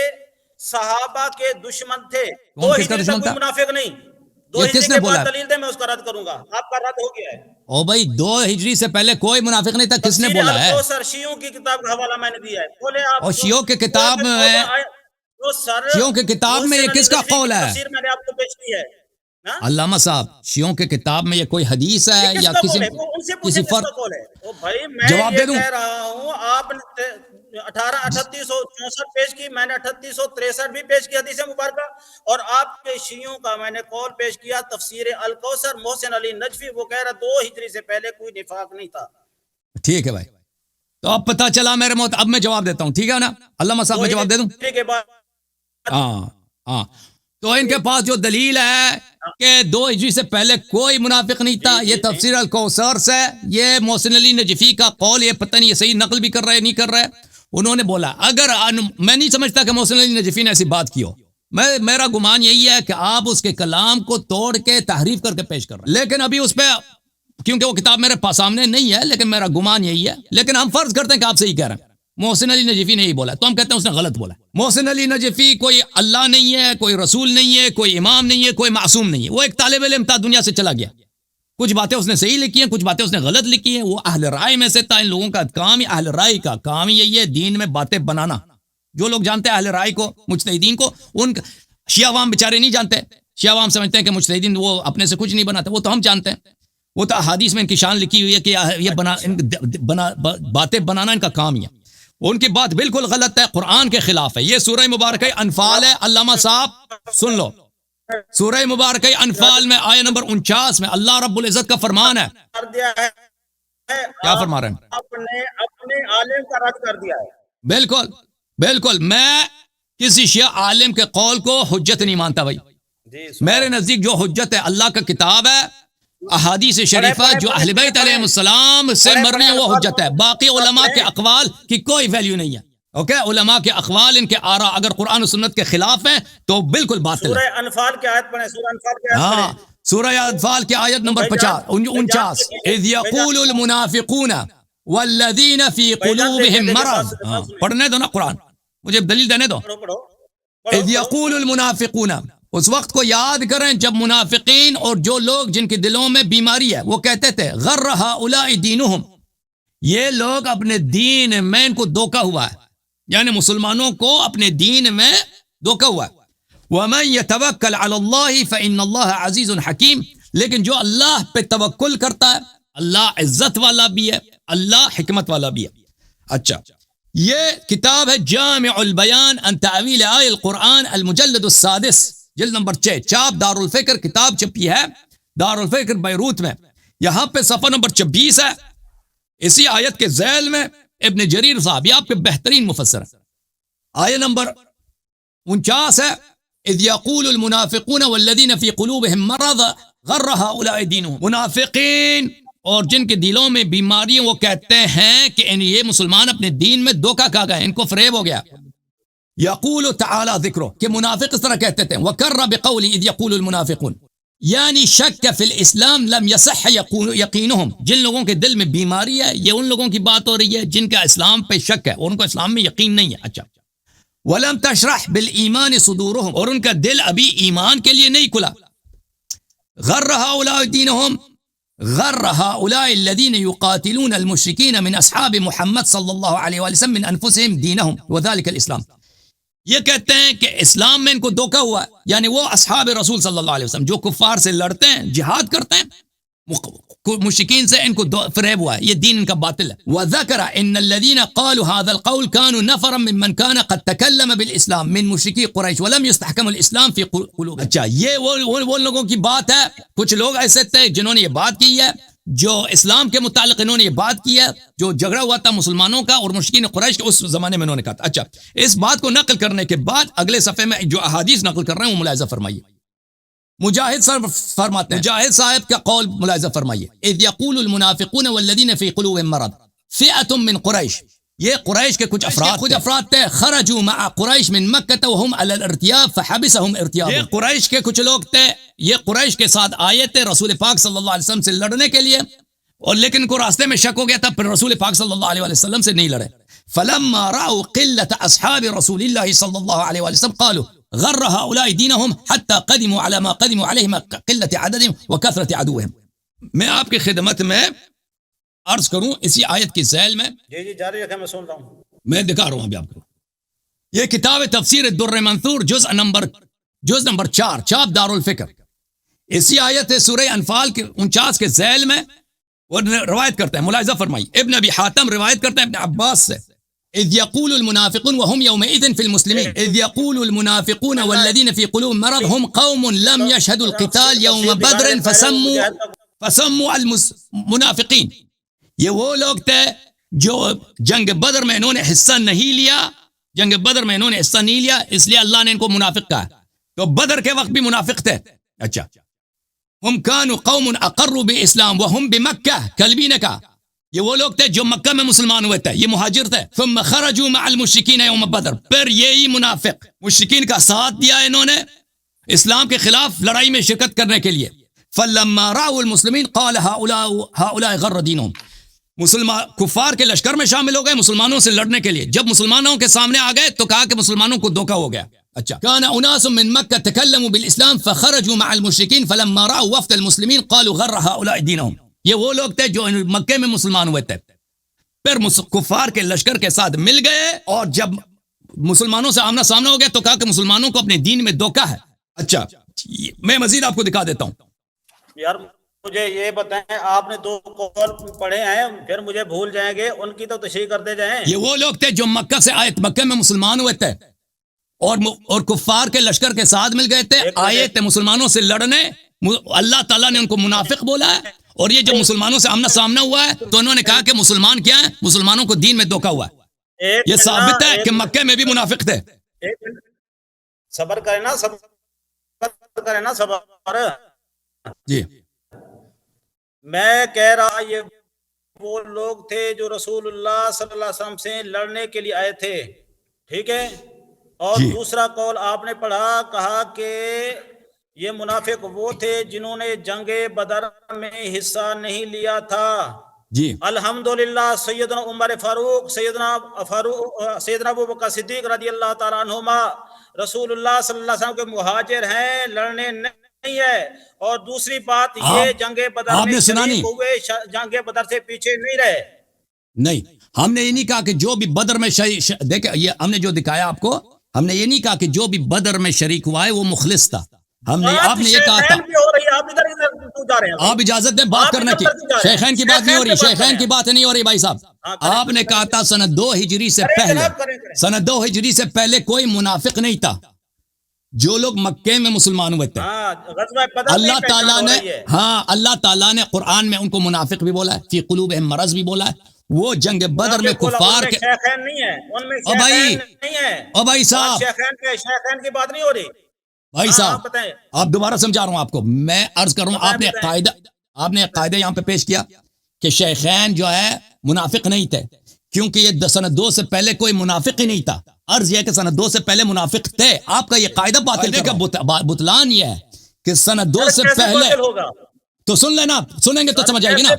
صحابہ کے دشمن تھے. 2 ہجری تک کوئی منافق نہیں. 2 ہجری کے بعد دلیل دے، میں اس کا رد کروں گا. آپ کا رد ہو گیا ہے. او بھائی 2 ہجری سے پہلے کوئی منافق نہیں تھا، کس نے بولا ہے؟ شیعوں کی کتاب کا حوالہ میں نے دیا ہے، بولے آپ. اور شیعوں کی کتاب میں، شیعوں کی کتاب میں یہ کس کا قول ہے؟ تفسیر میں نے آپ کو پیش کی ہے. علامہ صاحح، شیعوں کی کتاب میں یہ کوئی حدیث ہے یا کسی فرق؟ جواب دے دوں. کہہ رہا ہوں آپ نے 3864 پیش کی، میں نے 3863 بھی پیش کی حدیث مبارکہ، اور آپ کے شیعوں کا میں نے قول پیش کیا تفسیر الکوثر محسن علی نجفی. وہ کہہ رہا 2 ہجری سے پہلے کوئی نفاق نہیں تھا. ٹھیک ہے بھائی، تو اب پتہ چلا میرے موت. اب میں جواب دیتا ہوں، ٹھیک ہے نا علامہ صاحب؟ میں جواب دے دوں. ہاں تو ان کے پاس جو دلیل ہے کہ 2 ہجری سے پہلے کوئی منافق نہیں تھا، یہ تفسیر الکوثر سے، یہ محسن علی نجفی کا قول. یہ پتہ نہیں یہ صحیح نقل بھی کر رہے نہیں کر رہے. انہوں نے بولا. اگر میں نہیں سمجھتا کہ محسن علی نجفی نے ایسی بات کی ہو. میرا گمان یہی ہے کہ آپ اس کے کلام کو توڑ کے تحریف کر کے پیش کر رہے ہیں. لیکن ابھی اس پہ، کیونکہ وہ کتاب میرے پاس سامنے نہیں ہے، لیکن میرا گمان یہی ہے. لیکن ہم فرض کرتے ہیں کہ آپ صحیح کہہ رہے ہیں، محسن علی نجفی نے یہی بولا، تو ہم کہتے ہیں اس نے غلط بولا. محسن علی نجفی کوئی اللہ نہیں ہے، کوئی رسول نہیں ہے، کوئی امام نہیں ہے، کوئی معصوم نہیں ہے. وہ ایک طالب علم تھا، دنیا سے چلا گیا. کچھ باتیں اس نے صحیح لکھی ہیں، کچھ باتیں اس نے غلط لکھی ہیں. وہ اہل رائے میں سے تھا. ان لوگوں کا کام ہی، اہل رائے کا کام ہی یہی ہے، دین میں باتیں بنانا. جو لوگ جانتے ہیں اہل رائے کو، مجتہدین کو، ان شیعہ عوام بیچارے نہیں جانتے. شیعہ عوام سمجھتے ہیں کہ مجتہدین وہ اپنے سے کچھ نہیں بناتے. وہ تو ہم جانتے ہیں. وہ تو احادیث میں ان کی شان لکھی ہوئی ہے کہ یہ باتیں بنانا ان کا کام ہی ہے. ان کی بات بالکل غلط ہے، قرآن کے خلاف ہے. یہ سورہ مبارکہ انفال ہے. علامہ صاحب سن لو، سورہ مبارکہ انفال میں آیت نمبر 49 میں اللہ رب العزت کا فرمان ہے. کیا فرما رہے ہیں؟ اپنے عالم کا رد کر دیا ہے. بالکل میں کسی شیعہ عالم کے قول کو حجت نہیں مانتا بھائی. میرے نزدیک جو حجت ہے اللہ کا کتاب ہے، احادیث شریفہ جو اہل بیت علیہ السلام سے مرنے وہ حجت ہے. باقی علماء کے اقوال کی کوئی ویلیو نہیں ہے. اوکے، علماء کے اقوال، ان کے آراء اگر قرآن و سنت کے خلاف ہیں تو بالکل باطل ہے. سورہ انفال کی آیت پڑھیں، سورہ انفال کی آیت پڑھیں. سورہ انفال کی آیت نمبر 49 اذ یقول المنافقون والذین فی قلوبہم مرض. پڑھنے دو نا قرآن. مجھے دلیل دینے دو. پڑھو پڑھو اذ یقول المنافقون، اس وقت کو یاد کریں جب منافقین اور جو لوگ جن کے دلوں میں بیماری ہے وہ کہتے تھے غر ہؤلاء دینہم، یہ لوگ اپنے دین میں ان کو دھوکا ہوا ہے، یعنی مسلمانوں کو اپنے دین میں دھوکا ہوا ہے. ومن يتوکل علی اللہ فإن اللہ عزیز حکیم، لیکن جو اللہ پہ توکل کرتا ہے اللہ عزت والا بھی ہے، اللہ حکمت والا بھی ہے. اچھا، یہ کتاب ہے جامع البیان عن تعویل آیہ القرآن المجلد السادس، جلد نمبر 6، چاپ دار الفکر، کتاب چھپی ہے دار الفکر بیروت میں. یہاں پہ صفحہ نمبر 26 ہے. اسی آیت کے ذیل میں ابن جریر صاحب، یہ آپ کے بہترین مفسر ہیں، آیہ نمبر 49 ہے اذ یقول المنافقون والذین فی قلوبہم مرض غر ہؤلاء دینہم، منافقین اور جن کے دلوں میں بیماری وہ کہتے ہیں کہ یہ مسلمان اپنے دین میں دھوکا کھا گئے، ان کو فریب ہو گیا. یقول تعالی ذکرہ، کہ منافق اس طرح کہتے تھے. وکر بقول اذ یقول المنافقون، یعنی شک فی الاسلام لم یصح یقینہم، جن لوگوں کے دل میں بیماری ہے یہ ان لوگوں کی بات ہو رہی ہے جن کا اسلام پہ شک ہے اور ان کو اسلام میں یقین نہیں ہے. اچھا، ولم تشرح بالایمان صدورہم، اور ان کا دل ابھی ایمان کے لیے نہیں کھلا. غر ہؤلاء دینہم، غر هؤلاء الذين يقاتلون المشركين من اصحاب محمد صلی اللہ علیہ وسلم من انفسهم دینہم وذلك الاسلام، یہ کہتے ہیں کہ اسلام میں ان کو دھوکا ہوا ہے، یعنی وہ اصحاب رسول صلی اللہ علیہ وسلم جو کفار سے لڑتے ہیں، جہاد کرتے ہیں، مشرکین سے ان کو فریب ہوا ہے، یہ دین ان کا باطل ہے. وذکر ان الذين قالوا هذا القول كانوا نفرا ممن كان قد تكلم بالاسلام من مشركي قریش ولم يستحكم الاسلام في قلوب. اچھا، یہ وہ لوگوں کی بات ہے، کچھ لوگ ایسے تھے جنہوں نے یہ بات کی ہے، جو اسلام کے متعلق انہوں نے یہ بات کی ہے، جو جھگڑا ہوا تھا مسلمانوں کا اور مشرکین قریش کے اس زمانے میں انہوں نے کہا تھا. اچھا، اس بات کو نقل کرنے کے بعد اگلے صفحے میں جو احادیث نقل کر رہے ہیں وہ ملاحظہ فرمائیے. مجاہد صاحب فرماتے ہیں، مجاہد صاحب کا قول ملاحظہ فرمائیے. اذ یقول المنافقون والذین فی قلوبہم مرض فئۃ من قریش، یہ قریش کے کچھ افراد تھے، خرجوا مع قریش من مکہ وهم علی الارتیاب فحبسهم ارتیاب، یہ قریش کے کچھ لوگ تھے، یہ قریش کے ساتھ آئے تھے رسول پاک صلی اللہ علیہ وسلم سے لڑنے کے لیے، اور لیکن ان کو راستے میں شک ہو گیا تھا، پھر رسول پاک صلی اللہ علیہ وسلم سے نہیں لڑے. فلما رأوا قلة اصحاب رسول اللہ صلی اللہ علیہ وسلم قالوا غر هؤلاء دینہم حتی قدموا على ما قدموا علیہ قلة عددهم وکثرة عدوهم. میں آپ کی خدمت میں عرض کروں اسی آیت کی ذیل میں، جی جاری رکھیں، میں سن رہا ہوں، میں دکھا رہا ہوں ابھی آپ کو. یہ کتاب تفسیر الدر منثور جز نمبر 4، چاپ دار الفکر. اسی آیت سورہ انفال کے 49 کے ذیل میں وہ روایت کرتے ہیں، ملاحظہ فرمائی. ابن ابی حاتم روایت کرتے ہیں ابن عباس سے، اذ یقول المنافقون وهم يومئذ في المسلمين اذ يقول المنافقون والذين في قلوبهم مرض هم قوم لم يشهدوا القتال يوم بدر فسموا المنافقین. یہ وہ لوگ تھے جو جنگ بدر میں انہوں نے حصہ نہیں لیا، جنگ بدر میں انہوں نے حصہ نہیں لیا، اس لیے اللہ نے ان کو منافق کہا. تو بدر کے وقت بھی منافق تھے. اچھا، ہم كانوا قوم اقروا باسلام وهم بمکہ، کلبی نے کہا یہ وہ لوگ تھے جو مکہ میں مسلمان ہوئے تھے، یہ مہاجر تھے. ثم خرجوا مع المشرکین یوم بدر، پھر یہی منافق مشرکین کا ساتھ دیا انہوں نے اسلام کے خلاف لڑائی میں شرکت کرنے کے لیے. فلما رأوا المسلمین قال هؤلاء غر دینہم، مسلمان کفار کے لشکر میں شامل ہو گئے مسلمانوں سے لڑنے کے لیے. جب مسلمانوں کے سامنے آ گئے تو کہا کہ مسلمانوں کو دھوکا ہو گیا. اچھا، كان اناس من مکہ تکلموا بالاسلام فخرجوا مع المشرکین فلما رأوا وفد المسلمین قالوا غر هؤلاء دینہم. یہ وہ لوگ تھے جو مکے میں مسلمان ہوئے تھے، پھر کفار کے لشکر کے ساتھ مل گئے اور جب مسلمانوں سے آمنا سامنا ہو گیا تو کہا کہ مسلمانوں کو اپنے دین میں دھوکا ہے. اچھا، میں مزید آپ کو دکھا دیتا ہوں. یار مجھے یہ بتائیں، آپ نے 2 قول پڑھے ہیں، پھر مجھے بھول جائیں گے، ان کی تو تشریح کرتے جائیں. یہ وہ لوگ تھے جو مکہ سے آئے، مکہ میں مسلمان ہوئے تھے اور کفار کے لشکر کے ساتھ مل گئے تھے، آئے تھے مسلمانوں سے لڑنے. اللہ تعالیٰ نے ان کو منافق بولا ہے، اور یہ جب مسلمانوں سے آمنا سامنا ہوا ہے تو انہوں نے کہا کہ مسلمان کیا ہیں، مسلمانوں کو دین میں دھوکا ہوا ہے. یہ ثابت ہے کہ مکہ میں بھی منافق تھے. صبر کرنا صبر. جی، میں کہہ رہا یہ وہ لوگ تھے جو رسول اللہ صلی اللہ علیہ وسلم سے لڑنے کے لیے آئے تھے، ٹھیک ہے. اور جی. دوسرا قول آپ نے پڑھا، کہا کہ یہ منافق وہ تھے جنہوں نے جنگ بدر میں حصہ نہیں لیا تھا. جی الحمدللہ سیدنا عمر فاروق سیدنا ابو بکر صدیق رضی اللہ تعالیٰ عنہما رسول اللہ صلی اللہ علیہ وسلم کے مہاجر ہیں، لڑنے نہیں ہے. اور دوسری بات یہ جنگ بدر آپ میں نے سنا نہیں؟ شریک ہوئے، جنگ بدر سے پیچھے نہیں رہے. نہیں، ہم نے یہ نہیں کہا کہ جو بھی بدر میں دیکھیں، یہ ہم نے جو دکھایا آپ کو، ہم نے یہ نہیں کہا کہ جو بھی بدر میں شریک ہوا ہے وہ مخلص تھا. ہم نے آپ نے یہ کہا تھا. آپ اجازت دیں بات کرنے کی. شیخین کی بات نہیں ہو رہی، شیخین کی بات نہیں ہو رہی بھائی صاحب. آپ نے کہا تھا سنہ 2 ہجری سے پہلے، سنہ 2 ہجری سے پہلے کوئی منافق نہیں تھا. جو لوگ مکے میں مسلمان ہوئے تھے، اللہ تعالیٰ نے اللہ تعالیٰ نے قرآن میں ان کو منافق بھی بولا ہے، فی قلوبہم مرض بھی بولا ہے. وہ جنگ بدر میں کفار کے او بھائی صاحب، شیخین کی بات نہیں ہو رہی بھائی صاحب. آپ دوبارہ سمجھا رہا ہوں آپ کو، میں عرض کر رہا ہوں. آپ نے ایک قاعدہ یہاں پہ پیش کیا کہ شیخین جو ہے منافق نہیں تھے، کیونکہ یہ سنہ 2 سے پہلے کوئی منافق ہی نہیں تھا. عرض یہ کہ سنہ 2 سے پہلے منافق تھے. آپ کا یہ قاعدہ باطل کا بطلان یہ ہے کہ سنہ 2 سے پہلے. تو سن لینا، سنیں گے تو سمجھ آئے گی نا،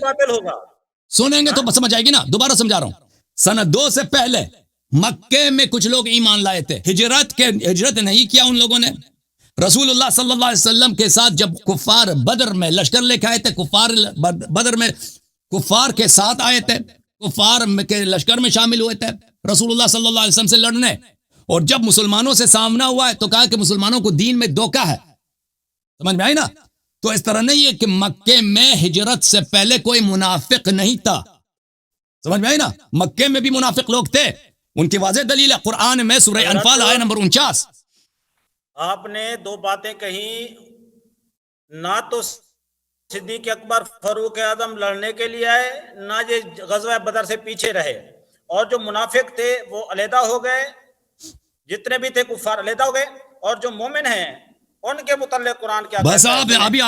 سنیں گے تو سمجھ آئے گی نا. دوبارہ سمجھا رہا ہوں. سنہ 2 سے پہلے مکے میں کچھ لوگ ایمان لائے تھے، ہجرت نہیں کیا ان لوگوں نے. رسول اللہ صلی اللہ علیہ وسلم کے ساتھ جب کفار بدر میں لشکر لے کے آئے تھے، کفار بدر میں کفار کے ساتھ آئے تھے، کفار کے لشکر میں شامل ہوئے تھے رسول اللہ صلی اللہ علیہ وسلم سے لڑنے. اور جب مسلمانوں سے سامنا ہوا ہے تو کہا کہ مسلمانوں کو دین میں دھوکہ ہے. سمجھ میں آئی نا؟ تو اس طرح نہیں ہے کہ مکے میں ہجرت سے پہلے کوئی منافق نہیں تھا. سمجھ میں آئی نا؟ مکے میں بھی منافق لوگ تھے. ان کی واضح دلیل ہے قرآن میں سورہ انفال آیت نمبر 49. آپ نے 2 باتیں کہیں، نہ تو صدیق اکبر فاروق اعظم لڑنے کے لیے آئے، نہ یہ غزوہ بدر سے پیچھے رہے. اور جو منافق تھے وہ علیحدہ ہو گئے، جتنے بھی تھے کفار علیحدہ ہو گئے. اور جو مومن ہیں ان کے متعلق قرآن کیا بس ابھی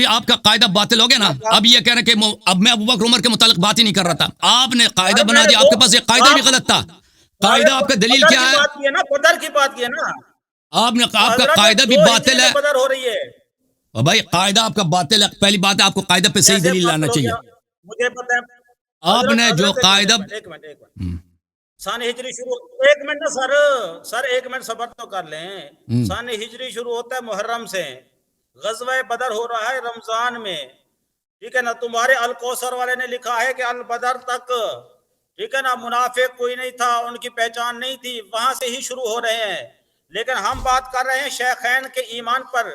آپ کا قاعدہ باطل ہو گیا نا. اب یہ کہہ رہے کہ اب میں ابو بکر عمر کے متعلق بات ہی نہیں کر رہا تھا. آپ نے قاعدہ بنا دیا. آپ کے پاس یہ قاعدہ بھی غلط تھا. قاعدہ آپ کا دلیل کیا ہے؟ بدر کی بات کی ہے نا آپ کا قاعدہ بھی باطل ہے. بدر ہو رہی ہے بھائی قاعدہ آپ کا باطل ہے. پہلی بات ہے آپ کو قاعدہ پہ صحیح دلیل لانا چاہیے. مجھے پتہ ہے آپ نے جو قاعدہ ایک منٹ سان ہجری شروع، ایک منٹ سر ایک منٹ صبر تو کر لیں. سان ہجری شروع ہوتا ہے محرم سے، غزوہ بدر ہو رہا ہے رمضان میں. ٹھیک ہے نا؟ تمہارے الکوثر والے نے لکھا ہے کہ البدر تک، ٹھیک ہے نا، منافق کوئی نہیں تھا، ان کی پہچان نہیں تھی، وہاں سے ہی شروع ہو رہے ہیں. لیکن ہم بات کر رہے ہیں شیخین کے ایمان پر.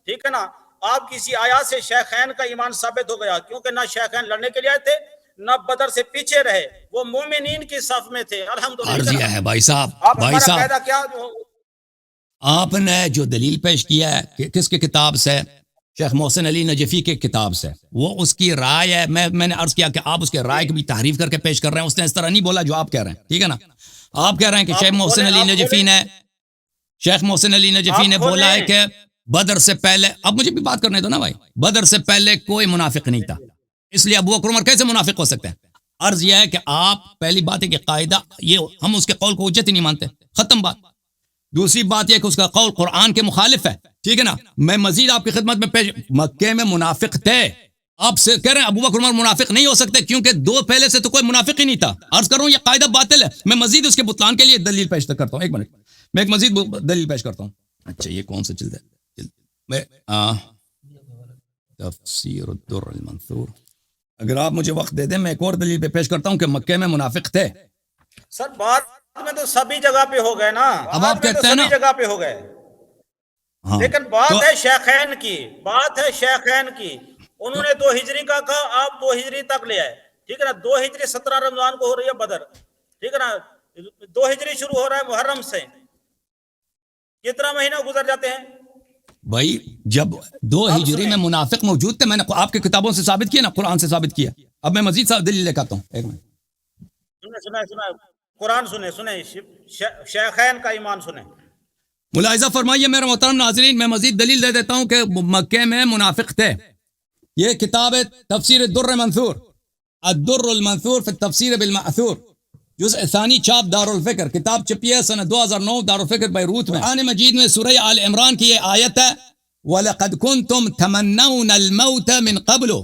ٹھیک ہے نا؟ آپ کسی آیات سے شیخین کا ایمان ثابت ہو گیا، کیونکہ نہ شیخین لڑنے کے لیے آئے تھے، نہ بدر سے پیچھے رہے، وہ مومنین کی صف میں تھے. الحمدللہ ہے بھائی صاحب. بھائی صاحب کیا آپ نے جو دلیل پیش کیا ہے کہ کس کی کتاب سے؟ شیخ محسن علی نجفی کے کتاب سے. وہ اس کی رائے ہے. میں نے عرض کیا کہ آپ اس کے رائے کی بھی تحریف کر کے پیش کر رہے ہیں. اس نے اس طرح نہیں بولا جو آپ کہہ رہے ہیں. ٹھیک ہے نا؟ آپ کہہ رہے ہیں کہ شیخ محسن علی نجفی نے بولا ہے کہ بدر سے پہلے، اب مجھے بھی بات کرنے دو نا بھائی، بدر سے پہلے کوئی منافق نہیں تھا، اس لیے ابو بکر عمر کیسے منافق ہو سکتے ہیں؟ عرض یہ ہے کہ آپ پہلی بات ہے کہ قاعدہ یہ ہم اس کے قول کو حجت ہی نہیں مانتے، ختم بات. دوسری بات یہ کہ اس کا قول قرآن کے مخالف ہے. ٹھیک ہے نا؟ میں مزید آپ کی خدمت میں مکے میں منافق تھے. آپ سے کہہ رہے ہیں ابو بکر عمر منافق نہیں ہو سکتے کیونکہ 2 پہلے سے تو کوئی منافق ہی نہیں تھا. عرض کروں یہ قاعدہ باطل ہے. میں مزید اس کے بطلان کے لیے دلیل پیش کرتا ہوں. ایک منٹ میں ایک مزید دلیل پیش کرتا ہوں. اچھا یہ کون سا چلتا ہے؟ میں تفسیر الدر المنثور، اگر آپ مجھے وقت دے دیں میں ایک اور دلیل پہ پیش کرتا ہوں کہ مکے میں منافق تھے. سر بات میں تو سبھی جگہ پہ ہو گئے نا. اب آپ کہتے ہیں نا جگہ پہ ہو گئے، لیکن بات ہے شیخین کی. بات ہے شیخین کی. انہوں نے 2 ہجری کا کہا، آپ 2 ہجری تک لے آئے. ٹھیک ہے نا؟ 2 ہجری 17 رمضان کو ہو رہی ہے بدر. ٹھیک ہے نا؟ 2 ہجری شروع ہو رہا ہے محرم سے. کتنا مہینہ گزر جاتے ہیں بھائی؟ جب 2 ہجری میں منافق موجود تھے، میں نے آپ کی کتابوں سے ثابت کیا نا، قرآن سے ثابت کیا. اب میں مزید دلیل لے کے آتا ہوں. ایک منٹ سنیں قرآن سنیں شیخین کا ایمان سنیں. ملاحظہ فرمائیے میرے محترم ناظرین، میں مزید دلیل دے دیتا ہوں کہ مکے میں منافق تھے. یہ کتاب ہے تفسیر الدر المنثور، الدر المنثور فی التفسیر بالمأثور، جزء ثانی، چھاپ دارالفکر. کتاب چھپی ہے سنہ 2009 دارالفکر بیروت میں. قرآن مجید میں سورہ آل عمران کی یہ آیت ہے، وَلَقَدْ كُنْتُمْ تَمَنَّوْنَ الْمَوْتَ مِنْ قَبْلُ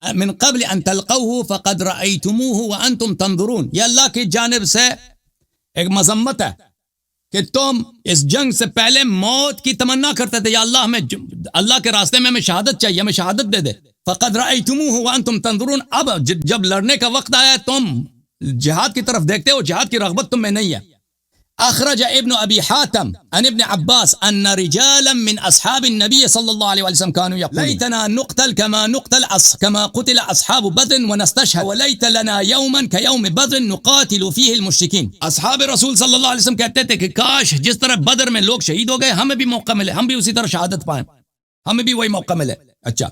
من قبل ان تلقوه فقد رأيتموه وانتم تنظرون. یہ اللہ کی جانب سے ایک مذمت ہے کہ تم اس جنگ سے پہلے موت کی تمنا کرتے تھے، یا اللہ ہمیں اللہ کے راستے میں ہمیں شہادت چاہیے، ہمیں شہادت دے دے. فقد رأيتموه وانتم تنظرون. اب جب لڑنے کا وقت آیا تم جہاد کی طرف دیکھتے ہو، جہاد کی رغبت تم میں نہیں ہے. اخرج ابن ابی حاتم عن ابن عباس ان رجالا من اصحاب النبي صلى الله عليه وسلم كانوا يقولون ليتنا نقتل كما قتل اصحاب بدر ونستشهد وليت لنا يوما كيوم بدر نقاتل فيه المشركين. اصحاب رسول صلی اللہ علیہ وسلم کہتے تھے کہ کاش جس طرح بدر میں لوگ شہید ہو گئے ہمیں بھی موقع ملے، ہم بھی اسی طرح شہادت پائیں، ہمیں بھی وہی موقع ملے. اچھا،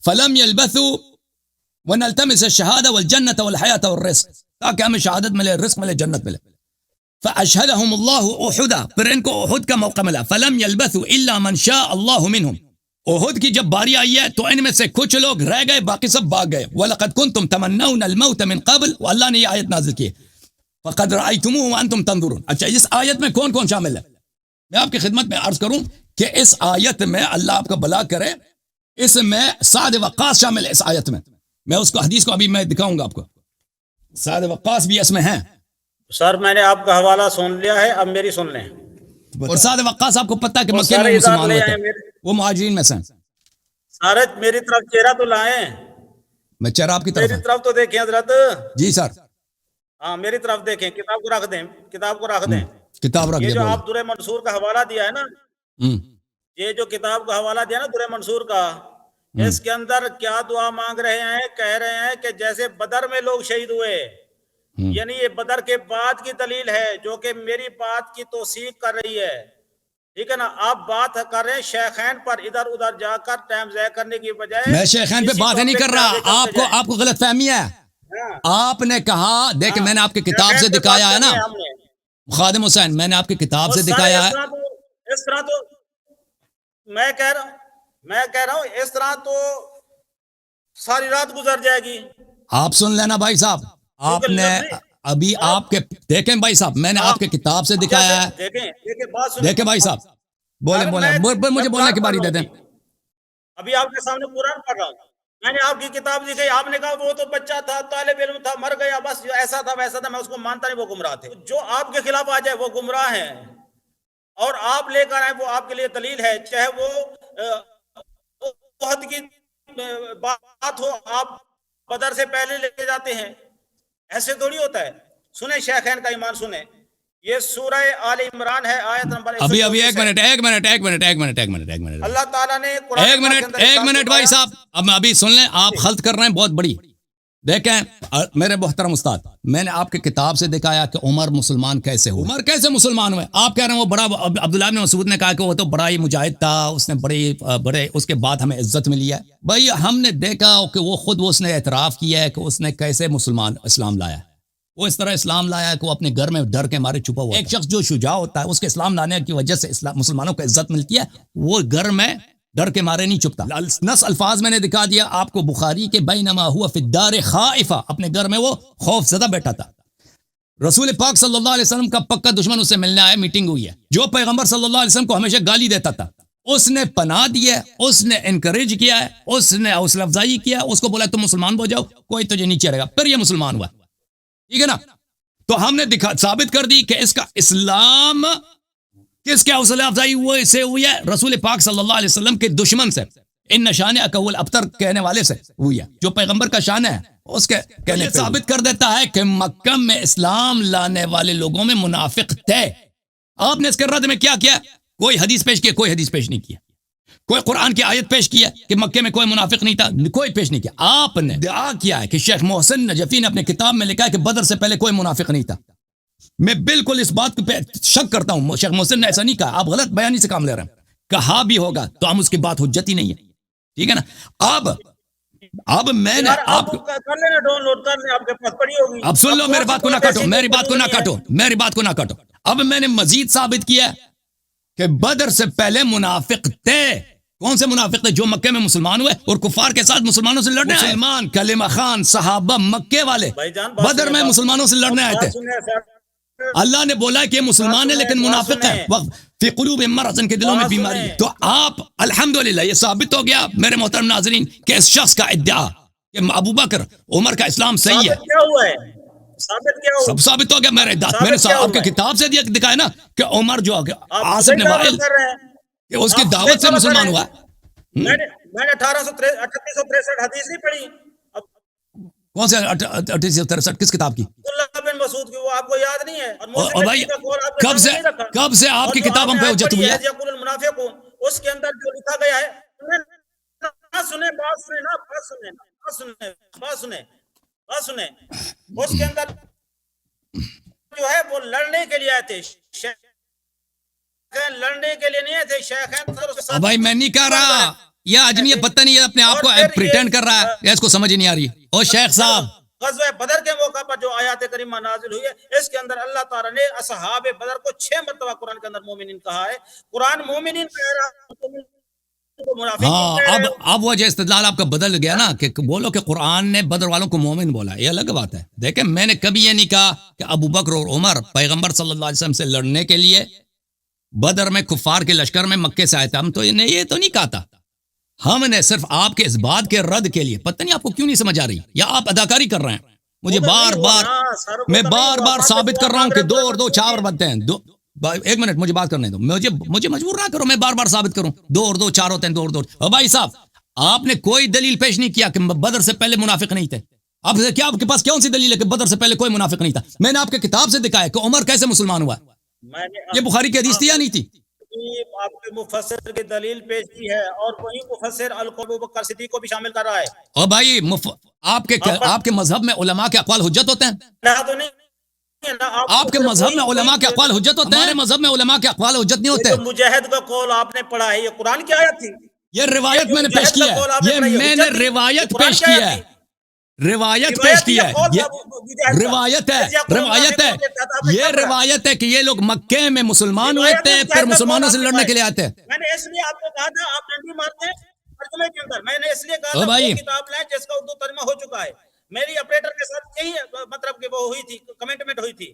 فلم يلبثوا ونلتمس الشهاده والجنه والحياه والرزق، تاکہ ہمیں شہادت ملے، رزق ملے، جنت ملے. فاشهدهم الله احدا، پھر ان کو احد کا موقع ملا. فلم يلبثوا الا من شاء الله منهم. احد کی جب باری آئی ہے تو ان میں سے کچھ لوگ رہ گئے، باقی سب بھاگ گئے. وَلَقَدْ كُنْتُمْ تَمَنَّوْنَ الْمَوْتَ مِنْ قَبْلِ، اللہ نے یہ آیت نازل کی فَقَدْ رَأَيْتُمُوهُ وَأَنْتُمْ تَنظُرُونَ. اچھا، اس آیت میں کون کون شامل ہے؟ میں آپ کی خدمت میں عرض کروں کہ اس آیت میں اللہ آپ کا بھلا کرے، اس میں سعد وقاص شامل ہے. اس آیت میں اس کو حدیث کو ابھی میں دکھاؤں گا آپ کو. سعد وقاص بھی اس میں ہیں. سر میں نے آپ کا حوالہ سن لیا ہے، اب میری سن لیں. اور سعد وقاص آپ کو پتہ ہے کہ مکے میں مسلمان ہوئے تھے، وہ مہاجرین میں سے ہیں. سارے میری طرف چہرہ تو لائیں، میں چہرہ آپ کی طرف میری طرف تو دیکھیں حضرت. جی سر. ہاں میری طرف دیکھیں، کتاب کو رکھ دیں، کتاب کو رکھ دیں. کتاب رکھ دیں. یہ جو آپ درِ منصور کا حوالہ دیا ہے نا، یہ جو کتاب کا حوالہ دیا نا درِ منصور کا، اس کے اندر کیا دعا مانگ رہے ہیں؟ کہہ رہے ہیں کہ جیسے بدر میں لوگ شہید ہوئے، یعنی یہ بدر کے بعد کی دلیل ہے جو کہ میری بات کی توثیق کر رہی ہے. ٹھیک ہے نا؟ آپ بات کر رہے ہیں شیخین پر، ادھر ادھر جا کر ٹائم ضائع کرنے کی بجائے. میں شیخین پہ بات نہیں کر رہا، آپ کو غلط فہمی ہے. آپ نے کہا، دیکھ میں نے آپ کی کتاب سے دکھایا ہے نا خادم حسین، میں نے آپ کی کتاب سے دکھایا ہے. اس طرح تو میں کہہ رہا ہوں اس طرح تو ساری رات گزر جائے گی. آپ سن لینا بھائی صاحب، آپ نے ابھی آپ کے دیکھیں بھائی صاحب، میں نے آپ کے کتاب سے دکھایا ہے. دیکھیں بھائی صاحب، بولیں مجھے بولنے کی باری دے دیں. ابھی آپ کے سامنے قرآن پڑھ رہا ہوں، میں نے آپ کی کتاب دکھائی، آپ نے کہا وہ تو بچہ تھا، طالب علم تھا، مر گیا، بس ایسا تھا ویسا تھا. میں اس کو مانتا نہیں، وہ گمراہ تھے. جو آپ کے خلاف آ جائے وہ گمراہ ہیں، اور آپ لے کر آئے وہ آپ کے لیے دلیل ہے. چاہے وہ بہت کی بات ہو، آپ بدر سے پہلے لے جاتے ہیں، ایسے تھوڑی ہوتا ہے. سنیں شیخین کا ایمان سنیں. یہ سورہ آل عمران ہے، آیت نمبر 124. ایک منٹ اللہ تعالیٰ نے ایک منٹ بھائی صاحب، اب ابھی سن لیں، آپ خلط کر رہے ہیں بہت بڑی. دیکھیں میرے محترم استاد، میں نے آپ کے کتاب سے دکھایا کہ عمر مسلمان کیسے ہوئے. عمر کیسے مسلمان ہوئے؟ آپ کہہ رہے ہیں وہ بڑا، عبداللہ بن مسعود نے کہا کہ وہ تو بڑا ہی مجاہد تھا، اس نے بڑے اس کے بعد ہمیں عزت ملی ہے. بھائی ہم نے دیکھا کہ وہ خود اس نے اعتراف کیا ہے کہ اس نے کیسے اسلام لایا. وہ اس طرح اسلام لایا کہ وہ اپنے گھر میں ڈر کے مارے چھپا ہوا. ایک شخص جو شجاع ہوتا ہے، اس کے اسلام لانے کی وجہ سے مسلمانوں کو عزت ملتی ہے، وہ گھر میں ڈر کے مارے نہیں چھپتا. نص الفاظ میں نے دکھا دیا آپ کو بخاری کے، بینما ہوا فی الدار خائفا، اپنے گھر میں وہ خوف زدہ بیٹھا تھا. رسول پاک صلی اللہ علیہ وسلم کا پکا دشمن اسے ملنے آیا، میٹنگ ہوئی ہے. جو پیغمبر صلی اللہ علیہ وسلم کو ہمیشہ گالی دیتا تھا، اس نے پناہ دی ہے، اس نے انکریج کیا ہے، اس نے حوصلہ افزائی کیا، اس کو بولا تم مسلمان ہو جاؤ، کوئی تجھے نہیں چڑھے گا. پھر یہ مسلمان ہوا. ٹھیک ہے نا؟ تو ہم نے ثابت کر دی کہ اس کا اسلام کس کے حوصلہ افزائی سے ہوئی ہے؟ رسول پاک صلی اللہ علیہ وسلم کے دشمن سے، ان شان اکول ابتر کہنے والے سے ہوئی ہے. جو پیغمبر کا شان ہے اس کے کہنے ثابت کر دیتا ہے کہ مکہ میں اسلام لانے والے لوگوں میں منافق تھے. آپ نے اس کے رد میں کیا کیا؟ کوئی حدیث پیش کیا؟ کوئی حدیث پیش نہیں کیا. کوئی قرآن کی آیت پیش کیا کہ مکے میں کوئی منافق نہیں تھا؟ کوئی پیش نہیں کیا. آپ نے دعا کیا ہے کہ شیخ محسن نجفی نے اپنے کتاب میں لکھا ہے کہ بدر سے پہلے کوئی منافق نہیں تھا. میں بالکل اس بات پہ شک کرتا ہوں، شیخ محسن نے ایسا نہیں کہا. آپ غلط بیانی سے کام لے رہے ہیں. کہا بھی ہوگا تو ہم اس کی بات حجت ہی نہیں ہے. ٹھیک ہے نا؟ اب میں نے آپ کو کر لینا، ڈاؤن لوڈ کر لیں، آپ کے پاس پڑی ہوگی. اب سن لو، میری بات کو نہ کاٹو، میری بات کو نہ کاٹو. اب میں نے مزید ثابت کیا کہ بدر سے پہلے منافق تھے. کون سے منافق تھے؟ جو مکے میں مسلمان ہوئے اور کفار کے ساتھ مسلمانوں سے لڑنے آئے. مسلمان کلمہ خان صحابہ مکے والے بدر میں مسلمانوں سے لڑنے آئے تھے. اللہ نے بولا کہ یہ مسلمان ہے لیکن منافق ہے، فی قلوبہم مرض، ان کے دلوں میں بیماری ہے. تو آپ الحمدللہ یہ ثابت ہو گیا میرے محترم ناظرین کہ اس شخص کا ادعا کہ ابو بکر عمر کا اسلام صحیح ہے. ثابت کیا ہوا ہے؟ ثابت کیا ہوا؟ سب ثابت ہو گیا. میں نے ثابت کیا آپ کی ہوا ہے؟ کتاب سے دکھایا نا کہ عمر جو آپ عاص بن صحیح دعویٰ وائل کر رہے ہیں. کہ اس کی آپ دعوت سے صحیح دعویٰ مسلمان کر رہے ہوا. ہیں. میں نے 3863 حدیث نہیں پڑھی. اب کون سے 3863 کس کتاب کی؟ عبداللہ بن مسعود کی، وہ آپ کو یاد نہیں ہے؟ اور اور محسن بھائی نبی کا قول آپ کے کب سامنے سے نہیں رکھا. آپ اور کی جو کتاب ہم نے پہ آیت حجت پڑھی ہوئی ہے ہے؟ یقول المنافقون، اس کے اندر جو لکھا گیا ہے، بات سنیں بات سنیں. اس کے اندر جو ہے وہ لڑنے کے لیے آئے تھے. لڑنے کے لیے نہیں آئے تھے. شیخین بھائی میں نہیں کہہ رہا یہ آدمی یہ پتہ نہیں ہے اپنے آپ کو پریٹینڈ کر رہا ہے، اس کو سمجھ ہی نہیں آ رہی. او شیخ صاحب، غزوہ بدر کے موقع پر جو آیات کریمہ نازل ہوئی ہے، اس کے اندر اللہ تعالیٰ نے اصحاب بدر کو 6 مرتبہ قرآن کے اندر مومنین کہا ہے. قرآن مومنین کہہ رہا ہے، ہاں اب وہ جو استدلال آپ کا بدل گیا نا کہ بولو کہ قرآن نے بدر والوں کو مومن بولا، یہ الگ بات ہے. دیکھیں میں نے کبھی یہ نہیں کہا کہ ابو بکر اور عمر پیغمبر صلی اللہ علیہ وسلم سے لڑنے کے لیے بدر میں کفار کے لشکر میں مکے سے آئے تھے. ہم تو یہ تو نہیں کہا تھا. ہم نے صرف آپ کے اس بات کے رد کے لیے، پتہ نہیں آپ کو کیوں نہیں سمجھ آ رہی، یا آپ اداکاری کر رہے ہیں. مجھے میں بار بار ثابت کر رہا ہوں کہ 2 اور 2 4 بنتے ہیں. ایک منٹ مجھے بات کرنے دو، مجھے مجبور نہ کرو میں بار بار ثابت کروں 2 اور 2 4 ہوتے ہیں 2 اور 2. اور بھائی صاحب آپ نے کوئی دلیل پیش نہیں کیا کہ بدر سے پہلے منافق نہیں تھے. آپ کے پاس کون سی دلیل ہے کہ بدر سے پہلے کوئی منافق نہیں تھا؟ میں نے آپ کے کتاب سے دکھایا کہ عمر کیسے مسلمان ہوا. یہ بخاری کی حدیث تھی یا نہیں تھی؟ آپ کے مفسر کی دلیل پیش کی ہے، اور وہی مفسر ابو بکر صدیق کو بھی شامل کر رہا ہے. اور بھائی آپ کے مذہب میں علماء کے اقوال حجت ہوتے ہیں؟ آپ کے مذہب میں علماء کے اقوال حجت ہوتے ہیں؟ ہمارے مذہب میں علماء کے اقوال حجت نہیں ہوتے. مجاہد کا قول آپ نے پڑھا ہے، یہ قرآن کی آیت تھی. یہ روایت میں نے پیش کی ہے، یہ میں نے روایت پیش کی ہے، روایت پیش کی ہے. یہ روایت ہے یہ روایت ہے کہ یہ لوگ مکے میں مسلمان ہوئے تھے، پھر مسلمانوں سے لڑنے کے لیے آتے. میں نے اس لیے آپ کو کہا تھا آپ ڈنڈی مارتے ہیں ترجمے کے اندر. میں نے اس لیے کہا تھا وہ کتاب لائیں جس کا اردو ترجمہ ہو چکا ہے. میری اپریٹر کے ساتھ یہی مطلب کہ وہ ہوئی تھی، کمنٹمنٹ ہوئی تھی.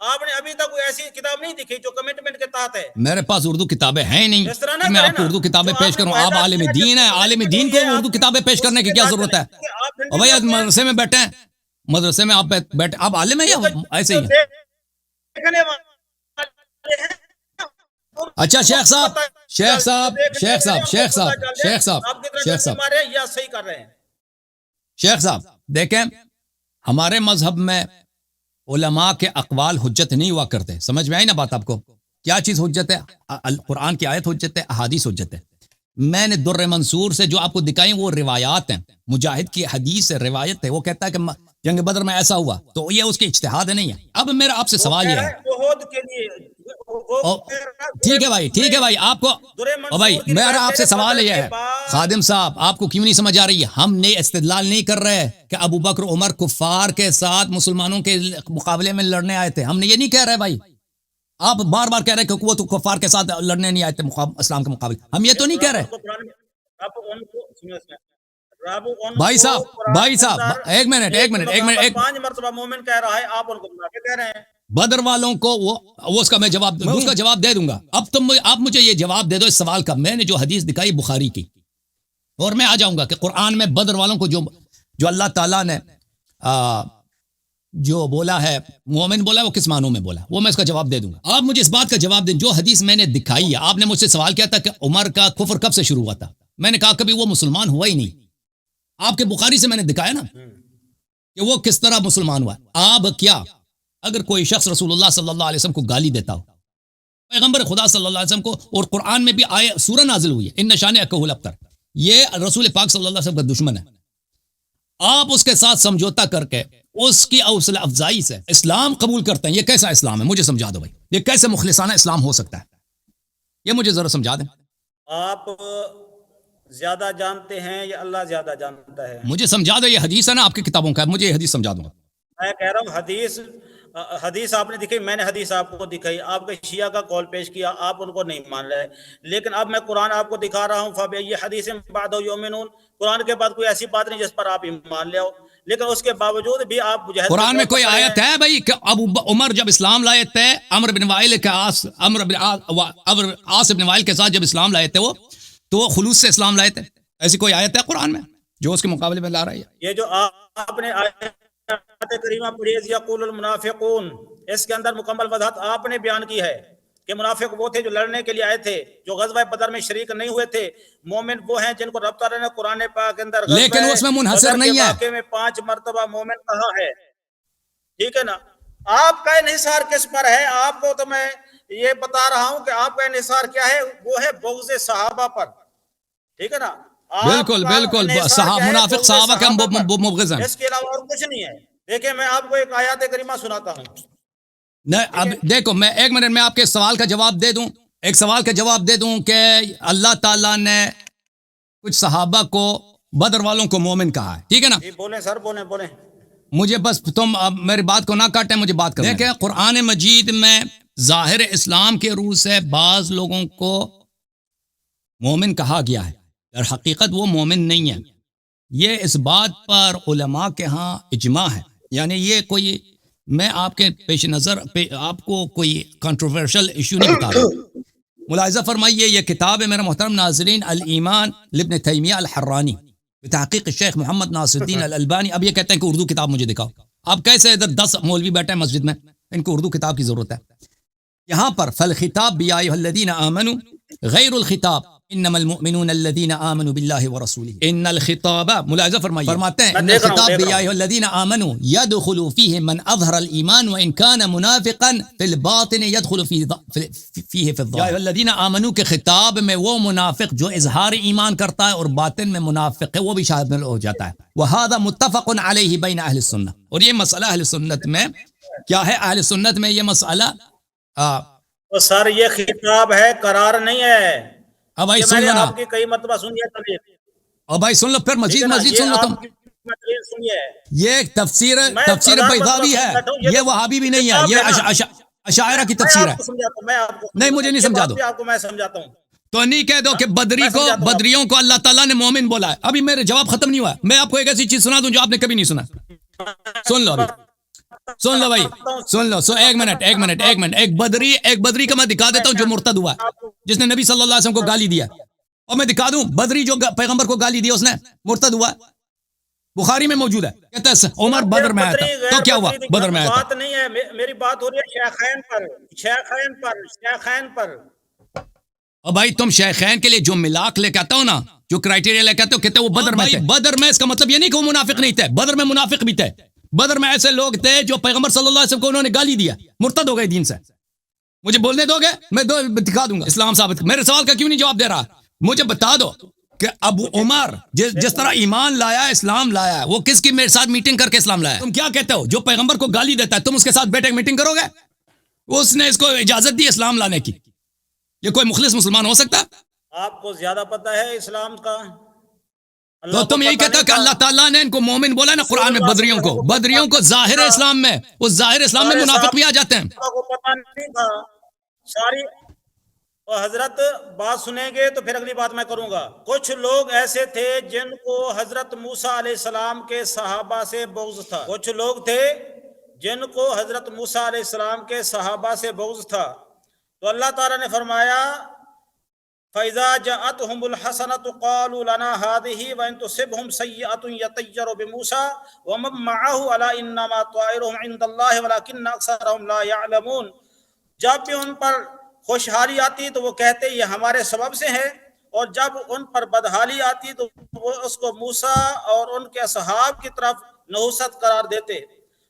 آپ نے ابھی تک کوئی ایسی کتاب نہیں دکھی جو کمنٹمنٹ کے تحت ہے. میرے پاس اردو کتابیں ہیں نہیں میں آپ کو اردو کتابیں پیش کروں. آپ عالم دین ہیں، عالم دین کو اردو کتابیں پیش کرنے کی کیا ضرورت ہے؟ اور بھائی مدرسے میں بیٹھے ہیں، مدرسے میں آپ بیٹھے، آپ عالم ہیں یا ایسے ہی ہیں؟ اچھا شیخ صاحب دیکھیں، ہمارے مذہب میں علماء کے اقوال حجت نہیں ہوا کرتے. سمجھ میں آئی نا بات آپ کو؟ کیا چیز حجت ہے؟ قرآن کی آیت حجت ہے، احادیث حجت ہے. میں نے در منصور سے جو آپ کو دکھائی وہ روایات ہیں. مجاہد کی حدیث ہے، روایت ہے. وہ کہتا ہے کہ جنگ بدر میں ایسا ہوا، تو یہ اس کے اجتہاد نہیں ہے. اب میرا آپ سے سوال یہ ہے، ٹھیک ہے بھائی آپ کو، بھائی میرا آپ سے سوال یہ ہے خادم صاحب، آپ کو کیوں نہیں سمجھ آ رہی ہے؟ ہم نے استدلال نہیں کر رہے کہ ابو بکر عمر کفار کے ساتھ مسلمانوں کے مقابلے میں لڑنے آئے تھے. ہم نے یہ نہیں کہہ رہے بھائی. آپ بار بار کہہ رہے کہ وہ تو کفار کے ساتھ لڑنے نہیں آئے تھے اسلام کے مقابلے. ہم یہ تو نہیں کہہ رہے بھائی صاحب ایک منٹ 5 مرتبہ مومن کہہ رہا ہے، آپ ان کو منافق کہہ رہے ہیں. بدر والوں کو وہ اس کا میں جواب اس کا جواب دے دوں گا. اب آپ مجھے یہ جواب دے دو اس سوال کا. میں نے جو حدیث دکھائی بخاری کی، اور میں آ جاؤں گا کہ قرآن میں بدر والوں کو جو اللہ تعالیٰ نے جو بولا ہے مومن بولا، وہ کس معنوں میں بولا، وہ میں اس کا جواب دے دوں گا. آپ مجھے اس بات کا جواب دیں، جو حدیث میں نے دکھائی ہے. آپ نے مجھ سے سوال کیا تھا کہ عمر کا کفر کب سے شروع ہوا تھا. میں نے کہا کبھی وہ مسلمان ہوا ہی نہیں. آپ کے بخاری سے میں نے دکھایا نا کہ وہ کس طرح مسلمان ہوا. آپ کیا اگر کوئی شخص رسول اللہ صلی اللہ علیہ وسلم کو گالی دیتا ہو، پیغمبر خدا صلی اللہ علیہ وسلم کو، اور قرآن میں بھی سورہ نازل ہوئی ہے ان شانئک الابتر، یہ رسول پاک صلی اللہ علیہ وسلم کا دشمن ہے، آپ اس کے ساتھ سمجھوتا کر کے اس کی حوصلہ افزائی سے اسلام قبول کرتے ہیں، یہ کیسا اسلام ہے؟ مجھے سمجھا دو بھائی، یہ کیسے مخلصانہ اسلام ہو سکتا ہے؟ یہ مجھے ذرا سمجھا دیں. آپ زیادہ جانتے ہیں یا اللہ زیادہ جانتا ہے؟ مجھے سمجھا دو. یہ حدیث ہے نا آپ کی کتابوں کا، مجھے یہ حدیث سمجھا دوں. میں کہہ رہا ہوں حدیث آپ نے دکھائی، میں نے حدیث آپ کو دکھائی، آپ کے شیعہ کا قول پیش کیا، آپ ان کو نہیں مان رہے. لیکن اب میں قرآن آپ کو دکھا رہا ہوں، فَبِأَيِّ حَدِيثٍ بَعْدَهُ يُؤْمِنُونَ. قرآن کے بعد کوئی ایسی بات نہیں جس پر آپ ایمان لے آؤ، لیکن اس کے باوجود بھی آپ مجاہد. قرآن میں کوئی آیت ہے بھائی کہ ابو عمر جب اسلام لائے تھے، عمرو بن وائل کے عاص بن وائل کے ساتھ جب اسلام لائے تھے وہ، تو وہ خلوص سے اسلام لائے تھے؟ ایسی کوئی آیت ہے قرآن میں؟ جو اس کے مقابلے میں لا رہا ہے. یہ جو آپ نے آیت کریمہ پڑھی ہے یقول المنافقون، اس کے اندر مکمل وضاحت آپ نے بیان کی ہے کہ منافق وہ تھے جو لڑنے کے لیے آئے تھے، جو غزوہ بدر میں شریک نہیں ہوئے تھے. مومن وہ ہیں جن کو رب تعالیٰ نے قرآن پاک کے اندر لیکن اس میں منحصر نہیں ہے. واقعے میں 5 مرتبہ مومن کہا ہے. ٹھیک ہے نا. آپ کا انحصار کس پر ہے؟ آپ کو تو میں یہ بتا رہا ہوں کہ آپ کا انحصار کیا ہے، وہ ہے بغض صحابہ پر. ٹھیک ہے نا. بالکل بالکل منافق صحابہ کا مبغض ہیں. اس کے علاوہ اور کچھ نہیں ہے. دیکھیں میں آپ کو ایک آیات کریمہ سناتا ہوں. اب دیکھو میں ایک منٹ میں آپ کے سوال کا جواب دے دوں. ایک سوال کا جواب دے دوں کہ اللہ تعالیٰ نے کچھ صحابہ کو بدر والوں کو مومن کہا ہے. ٹھیک ہے نا. بولیں سر، بولیں. مجھے بس تم اب میری بات کو نہ کاٹیں، مجھے بات کریں. دیکھیں قرآن مجید میں ظاہر اسلام کے روح سے بعض لوگوں کو مومن کہا گیا ہے، در حقیقت وہ مومن نہیں ہے. یہ اس بات پر علماء کے ہاں اجماع ہے. یعنی یہ کوئی میں آپ کے پیش نظر آپ کو کوئی کنٹروورشل ایشو نہیں بتا رہا. ملاحظہ فرمائیے، یہ کتاب ہے میرے محترم ناظرین، الایمان لابن تیمیہ الحرانی بتحقیق الشیخ محمد ناصر الدین الالبانی. اب یہ کہتے ہیں کہ اردو کتاب مجھے دکھاؤ. اب کیسے ادھر 10 مولوی بیٹھے ہیں مسجد میں، ان کو اردو کتاب کی ضرورت ہے. یہاں پر فالخطاب بیا ایھا الذین آمنوا غیر الخطاب انما المؤمنون الذین آمنوا باللہ ورسولہ. ان الخطاب، ملاحظہ فرمائیے، فرماتے ہیں ان الخطاب بیا ایھا الذین آمنوا يدخل فیہ من اظہر الایمان وان کان منافقا فی الباطن يدخل فیہ فی الظاہر. یا ایھا الذین آمنوا کے خطاب میں وہ منافق جو اظہار ایمان کرتا ہے اور باطن میں منافق ہے وہ بھی شامل ہو جاتا ہے. وہذا متفق علیہ بین اہل السنہ. اور یہ مسئلہ اہل سنت میں کیا ہے؟ اہل سنت میں یہ مسئلہ تو سر یہ خطاب ہے، قرار نہیں ہے. اب بھائی سن لو نا، آپ کی کئی مرتبہ سنیے تبھی. اور بھائی سن لو، پھر مزید سن لو تم. یہ تفسیر بیضاوی ہے، یہ وہابی بھی نہیں ہے، یہ اشاعرہ کی تفسیر ہے. نہیں مجھے نہیں سمجھا دو، آپ کو میں سمجھاتا ہوں. تو نہیں کہہ دو کہ بدریوں کو اللہ تعالیٰ نے مومن بولا ہے. ابھی میرے جواب ختم نہیں ہوا. میں آپ کو ایک ایسی چیز سنا دوں جو آپ نے کبھی نہیں سنا. سن لو ابھی، سن لو بھائی، سن لو. ایک منٹ ایک بدری کا میں دکھا دیتا ہوں جو مرتد ہوا ہے، جس نے نبی صلی اللہ علیہ وسلم کو گالی دیا. اور میں دکھا دوں بدری جو پیغمبر کو گالی دیا اس نے مرتد ہوا. بخاری میں موجود ہے. کہتا ہے عمر بدر میں آیا تھا. تو کیا ہوا؟ بدر میں آیا تھا. بات نہیں ہے، میری بات ہو رہی ہے شیخین پر. اور بھائی تم شیخین کے لیے جو ملاک لے کے آتا ہو نا، جو کرائٹیریا لے کے آتے ہو، کہتے وہ بدر میں تھے. بدر میں اس کا مطلب یہ نہیں کہ وہ منافق نہیں تھے، بدر میں منافق بھی تھے. بدر میں ایسے لوگ تھے جو پیغمبر صلی اللہ علیہ وسلم کو انہوں نے گالی دیا، مرتد ہو گئے دین سے. مجھے بولنے دو گے؟ میں دکھا دوں گا اسلام ثابت. میرے سوال کا کیوں نہیں جواب دے رہا؟ مجھے بتا دو کہ ابو عمر جس طرح ایمان لایا، اسلام لایا، وہ کس کی میرے ساتھ میٹنگ کر کے اسلام لایا؟ تم کیا کہتے ہو؟ جو پیغمبر کو گالی دیتا ہے تم اس کے ساتھ بیٹھے میٹنگ کرو گے؟ اس نے اس کو اجازت دی اسلام لانے کی. یہ کوئی مخلص مسلمان ہو سکتا؟ آپ کو زیادہ پتہ ہے اسلام کا. تو تم یہی کہتے ہو کہ اللہ تعالیٰ نے ان کو مومن بولا نا قرآن میں. بدریوں کو ظاہر اسلام میں، اس ظاہر اسلام میں منافق بھی آ جاتے ہیں. پتہ نہیں تھا ساری. حضرت بات سنیں گے تو پھر اگلی بات میں کروں گا. کچھ لوگ ایسے تھے جن کو حضرت موسیٰ علیہ السلام کے صحابہ سے بغض تھا. کچھ لوگ تھے جن کو حضرت موسیٰ علیہ السلام کے صحابہ سے بغض تھا. تو اللہ تعالیٰ نے فرمایا فَإِذَا جَاءَتْهُمُ الْحَسَنَةُ قَالُوا لَنَا هَذِهِ وَإِن تُصِبْهُمْ سَيِّئَةٌ يَطَّيَّرُوا بِمُوسَىٰ وَمَن مَّعَهُ أَلَا إِنَّمَا طَائِرُهُمْ عِندَ اللَّهِ وَلَٰكِنَّ أَكْثَرَهُمْ لَا يَعْلَمُونَ. جب بھی ان پر خوشحالی آتی تو وہ کہتے یہ ہمارے سبب سے ہے، اور جب ان پر بدحالی آتی تو وہ اس کو موسیٰ اور ان کے اصحاب کی طرف نحوست قرار دیتے.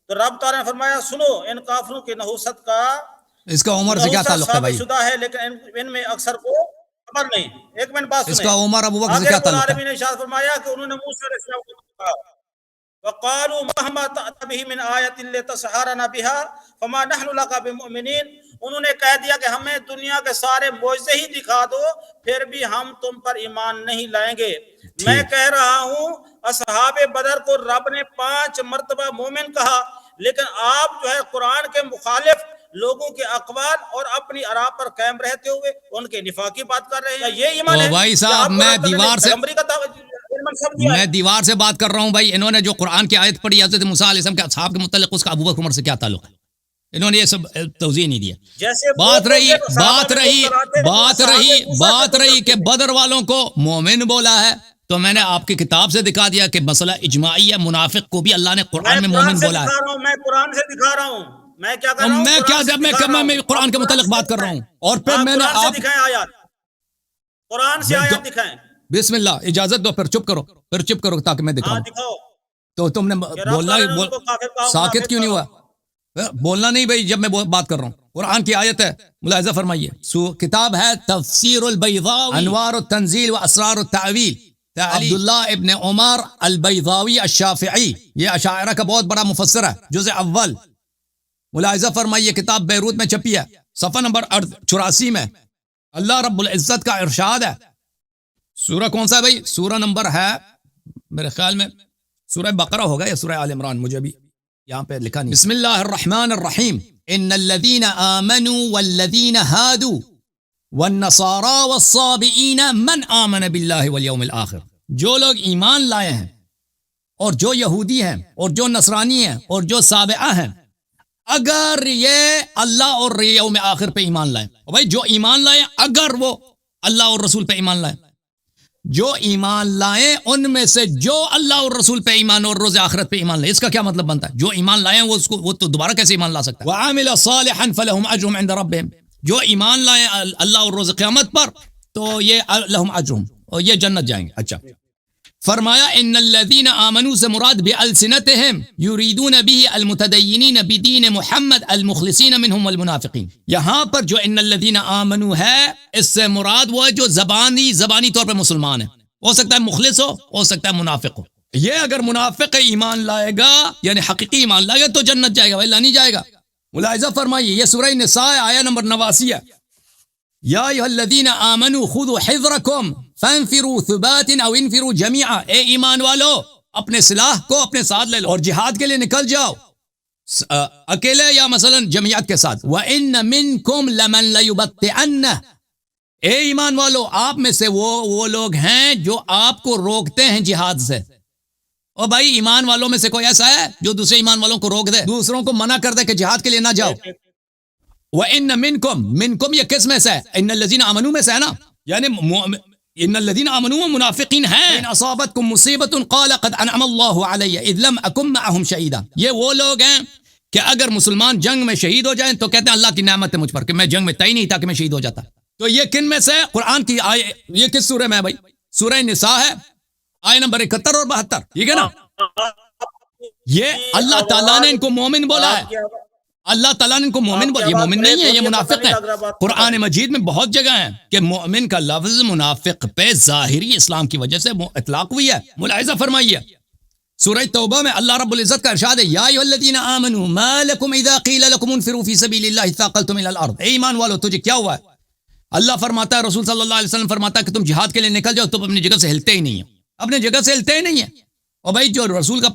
تو رب تعالیٰ نے فرمایا سنو، ان کافروں کی نحوست کا اس کا عمر سے کیا تعلق ہے بھائی؟ شدہ ہے، لیکن ان میں اکثر کو خبر نہیں. ایک منٹ بات سنیں. اس کا عمر ابو بکر سے کیا تعلق ہے؟ آگے نے ارشاد فرمایا کہ انہوں نے موسیٰ علیہ السلام کو کہا وَقَالُوا مَهْمَا تَأْتَ بِهِ مِنْ آيَةٍ لِتَسْحَرَنَا بِهَا فَمَا نَحْنُ لَكَ بِمُؤْمِنِينَ. انہوں نے کہہ دیا کہ ہمیں دنیا کے سارے معجزے ہی دکھا دو پھر بھی ہم تم پر ایمان نہیں لائیں گے. میں کہہ رہا ہوں اصحاب بدر کو رب نے 5 مرتبہ مومن کہا، لیکن آپ جو ہے قرآن کے مخالف لوگوں کے اقوال اور اپنی آراء پر قائم رہتے ہوئے ان کے نفاق کی بات کر رہے ہیں. یہ ایمان ہے بھائی صاحب. میں دیوار سے بات کر رہا ہوں بھائی. انہوں نے جو قرآن کی آیت پڑھی حضرت موسیٰ علیہ السلام کے اصحاب کے متعلق، اس کا ابو بکر عمر سے کیا تعلق ہے؟ انہوں نے یہ سب توضیح نہیں دیا. بات رہی کہ بدر والوں کو مومن بولا ہے تو میں نے آپ کی کتاب سے دکھا دیا کہ مسئلہ اجماعی ہے، منافق کو بھی اللہ نے قرآن میں مومن بولا ہے. میں قرآن سے دکھا رہا ہوں، میں کیا کر اور رہا ہوں، میں کیا قرآن سے جب میں دکھا رہا میں ہوں. قرآن کے آپ متعلق سے بات کر رہا ہوں، اور دکھائیں. پھر میں نے قرآن سے آپ دکھائیں آیات، قرآن سے آیات دکھائیں. بسم اللہ اجازت دو، پھر چپ کرو تاکہ میں ہاں دکھاؤں. دکھاؤ. تو تم نے کہ رب تعالیٰ نے ان کو کافر کہا، ساکت منافق کیوں نہیں کہا. ہوا؟ بولنا نہیں بھائی جب میں بات کر رہا ہوں. قرآن کی آیت ہے، ملاحظہ فرمائیے. کتاب ہے تفسیر البیضاوی انوار التنزیل و اسرار التعویل، عبداللہ ابن عمر البیضاوی الشافعی، یہ اشاعرہ کا بہت بڑا مفسر ہے. جزء اول، ملاحظہ فرمائیے، کتاب بیروت میں چھپی ہے، صفحہ نمبر 84 میں اللہ رب العزت کا ارشاد ہے. سورہ کون سا ہے بھائی؟ سورہ نمبر ہے میرے خیال میں سورہ بقرہ ہوگا یا سورہ آل عمران، مجھے بھی یہاں پہ لکھا نہیں. بسم اللہ الرحمن الرحیم. ان الذین آمنوا والذین ہادوا والنصارى والصابئین من آمن باللہ والیوم الآخر. جو لوگ ایمان لائے ہیں اور جو یہودی ہیں اور جو نصرانی ہیں اور جو سابعہ ہیں، اگر یہ اللہ اور یوم آخر پہ ایمان لائیں. بھائی جو ایمان لائیں، اگر وہ اللہ اور رسول پہ ایمان لائیں، جو ایمان لائیں ان میں سے جو اللہ اور رسول پہ ایمان اور روز آخرت پہ ایمان لائیں. اس کا کیا مطلب بنتا ہے؟ جو ایمان لائیں وہ تو دوبارہ کیسے ایمان لا سکتا ہے؟ وَعَمِلَ صَالِحًا فَلَهُمْ أَجْرُهُمْ عِنْدَ رَبِّهِمْ. جو ایمان لائیں اللہ اور روز قیامت پر تو یہ لہم اجرہم، اور یہ جنت جائیں گے. اچھا فرمایا ان الذین آمنوا سے مراد بألسنتہم یریدون به المتدینین بدین محمد المخلصین منہم والمنافقین. یہاں پر جو ان الذین آمنوا ہے، اس سے مراد وہ ہے جو زبانی طور پر مسلمان ہے. ہو سکتا ہے مخلص ہو سکتا ہے منافق ہو. یہ اگر منافق ایمان لائے گا یعنی حقیقی ایمان لائے گا تو جنت جائے گا، ولا نہیں جائے گا. ملاحظہ فرمائیے، یہ سورہ نساء آیہ نمبر 89 ہے. یا ایھا الذین آمنوا خذوا حذرکم فانفروا ثبات او انفروا جميعا. اے ایمان والو، اپنے سلاح کو اپنے ساتھ لے لو اور جہاد کے لیے نکل جاؤ، اکیلے یا مثلا جمعیت کے ساتھ. وَإِنَّ مِنْكُمْ لَمَنْ لَيُبَطِّئَنَّ. اے ایمان والو، آپ میں سے وہ لوگ ہیں جو آپ کو روکتے ہیں جہاد سے. اور بھائی ایمان والوں میں سے کوئی ایسا ہے جو دوسرے ایمان والوں کو روک دے، دوسروں کو منع کر دے کہ جہاد کے لیے نہ جاؤ؟ وَإِنَّ مِنْكُمْ یہ کس میں سے ہے؟ ان الذین آمنوا میں سے ہے نا، یعنی ان الذین آمنوا منافقین ہیں. ان اصابتکم مصیبت قال قد انعم اللہ علی اذ لم اکن معهم شہیدا. یہ وہ لوگ ہیں کہ اگر مسلمان جنگ میں شہید ہو جائیں تو کہتے ہیں اللہ کی نعمت ہے مجھ پر کہ میں جنگ میں تھی نہیں تھا کہ میں شہید ہو جاتا. تو یہ کن میں سے ہے؟ قرآن کی یہ کس سورہ میں ہے بھائی؟ سورہ نساء ہے، آیہ نمبر 71 اور 72، ٹھیک ہے نا. یہ اللہ تعالیٰ نے ان کو مومن بولا ہے. اللہ تعالیٰ نے ان کو مومن بولا. یہ مومن نہیں ہے، یہ منافق ہے. قرآن مجید میں بہت جگہ ہیں کہ مومن کا لفظ منافق پہ ظاہری اسلام کی وجہ سے اطلاق ہوئی ہے. ملاحظہ فرمائیے، سورہ توبہ میں اللہ رب العزت کا ارشاد ہے، یا ایھا الذین آمنوا ما لکم اذا قیل لکم انفروا فی سبیل اللہ ثاقلتم الی الارض. اے ایمان والو، تجھے کیا ہوا ہے؟ اللہ فرماتا ہے، رسول صلی اللہ علیہ وسلم فرماتا ہے کہ تم جہاد کے لیے نکل جاؤ، تم اپنی جگہ سے ہلتے ہی نہیں ہیں، اپنے جگہ سے ہلتے ہی نہیں ہیں. اور بھائی جو رسول کا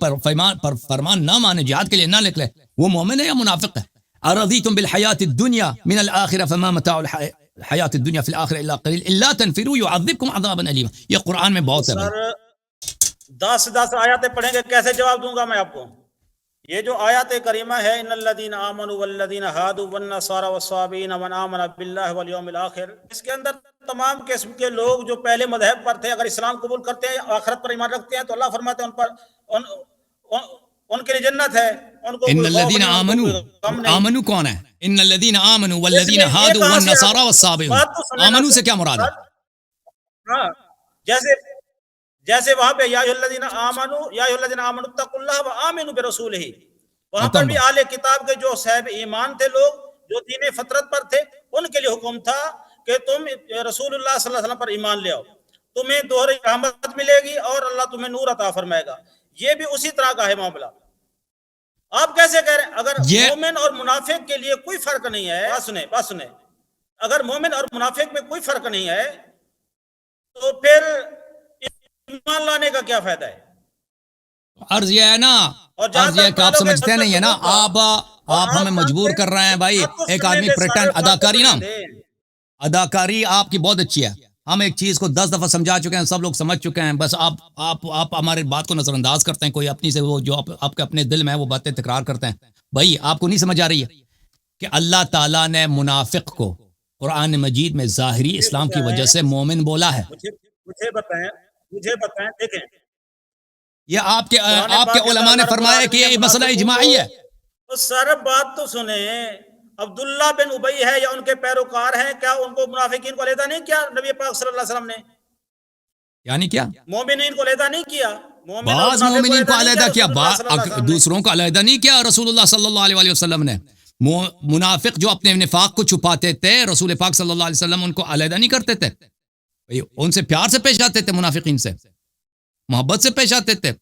فرمان نہ مانے، جہاد کے لیے نہ نکلے، وہ مومن ہے یا منافق ہے؟ ارضیتم بالحیات الدنیا من الآخرہ فما متاع الحیات الدنیا فی الآخرہ الا قلیل الا تنفروا یعذبکم عذابا الیما. یہ قرآن میں بہت ہے. سر 10 آیاتیں پڑھیں گے، کیسے جواب دوں گا میں آپ کو؟ یہ جو آیات کریمہ ہے، ان الذین آمنوا والذین ہادوا والنصارى والصابئین من آمن باللہ والیوم الآخر، اس کے اندر تمام قسم کے لوگ جو پہلے مذہب پر تھے اگر اسلام قبول کرتے ہیں، آخرت پر ایمان رکھتے ہیں، تو اللہ فرماتے ہیں ان پر ان کے لیے جنت ہے. ان کو ان الذین آمنوا کون ہے؟ ان الذین آمنوا والذین ہادوا والنصارى والصابئون. آمنوا سے کیا مراد ہے؟ ہاں، جیسے وہاں پہ یا ایھا الذین آمنوا اتقوا اللہ وآمنوا برسولہ، وہاں پر بھی اہل کتاب کے جو صاحب ایمان تھے، لوگ جو دین فطرت پر تھے، ان کے لیے حکم تھا کہ تم رسول اللہ صلی اللہ علیہ وسلم پر ایمان لے آؤ، تمہیں دوہری رحمت ملے گی اور اللہ تمہیں نور عطا فرمائے گا. یہ بھی اسی طرح کا ہے معاملہ. آپ کیسے کہہ رہے ہیں اگر مومن اور منافق کے لیے کوئی فرق نہیں ہے؟ بات سنیں، اگر مومن اور منافق میں کوئی فرق نہیں ہے تو پھر ایمان لانے کا کیا فائدہ ہے؟ عرض یہ ہے نا، عرض یہ کہ آپ سمجھتے نہیں ہے نا، آپ ہمیں مجبور کر رہے ہیں بھائی. ایک آدمی پریٹینڈ اداکاری آپ کی بہت اچھی ہے، ہم ایک چیز کو 10 دفعہ سمجھا چکے ہیں، سب لوگ سمجھ چکے ہیں، بس آپ ہمارے بات کو نظر انداز کرتے ہیں، کوئی اپنی سے وہ جو آپ کے اپنے دل میں ہے وہ باتیں تکرار کرتے ہیں. بھائی آپ کو نہیں سمجھ آ رہی ہے کہ اللہ تعالیٰ نے منافق کو قرآن مجید میں ظاہری اسلام کی وجہ سے مومن بولا ہے. مجھے مجھے بتائیں دیکھیں یہ آپ کے قرآن پاک علماء نے اللہ رب فرمایا کہ العالمین یہ مسئلہ منافقوں اجماعی ہے. تو سر بات تو سنیں، عبداللہ بن ابی ہے یا ان کے پیروکار ہیں، کیا ان کو منافقین کو علیحدہ نہیں کیا نبی پاک صلی اللہ علیہ وسلم نے؟ یعنی کیا؟ مومنین کو علیحدہ نہیں کیا، مومن اور بعض منافق مومنین کو علیحدہ کیا، رسول اللہ صلی اللہ علیہ وسلم نے۔ دوسروں کو علیحدہ نہیں کیا رسول اللہ صلی اللہ علیہ وسلم نے. منافق جو اپنے نفاق کو چھپاتے تھے رسول پاک صلی اللہ علیہ وسلم ان کو علیحدہ نہیں کرتے تھے، ان سے پیار سے پیش آتے تھے، منافقین سے محبت سے پیش آتے تھے،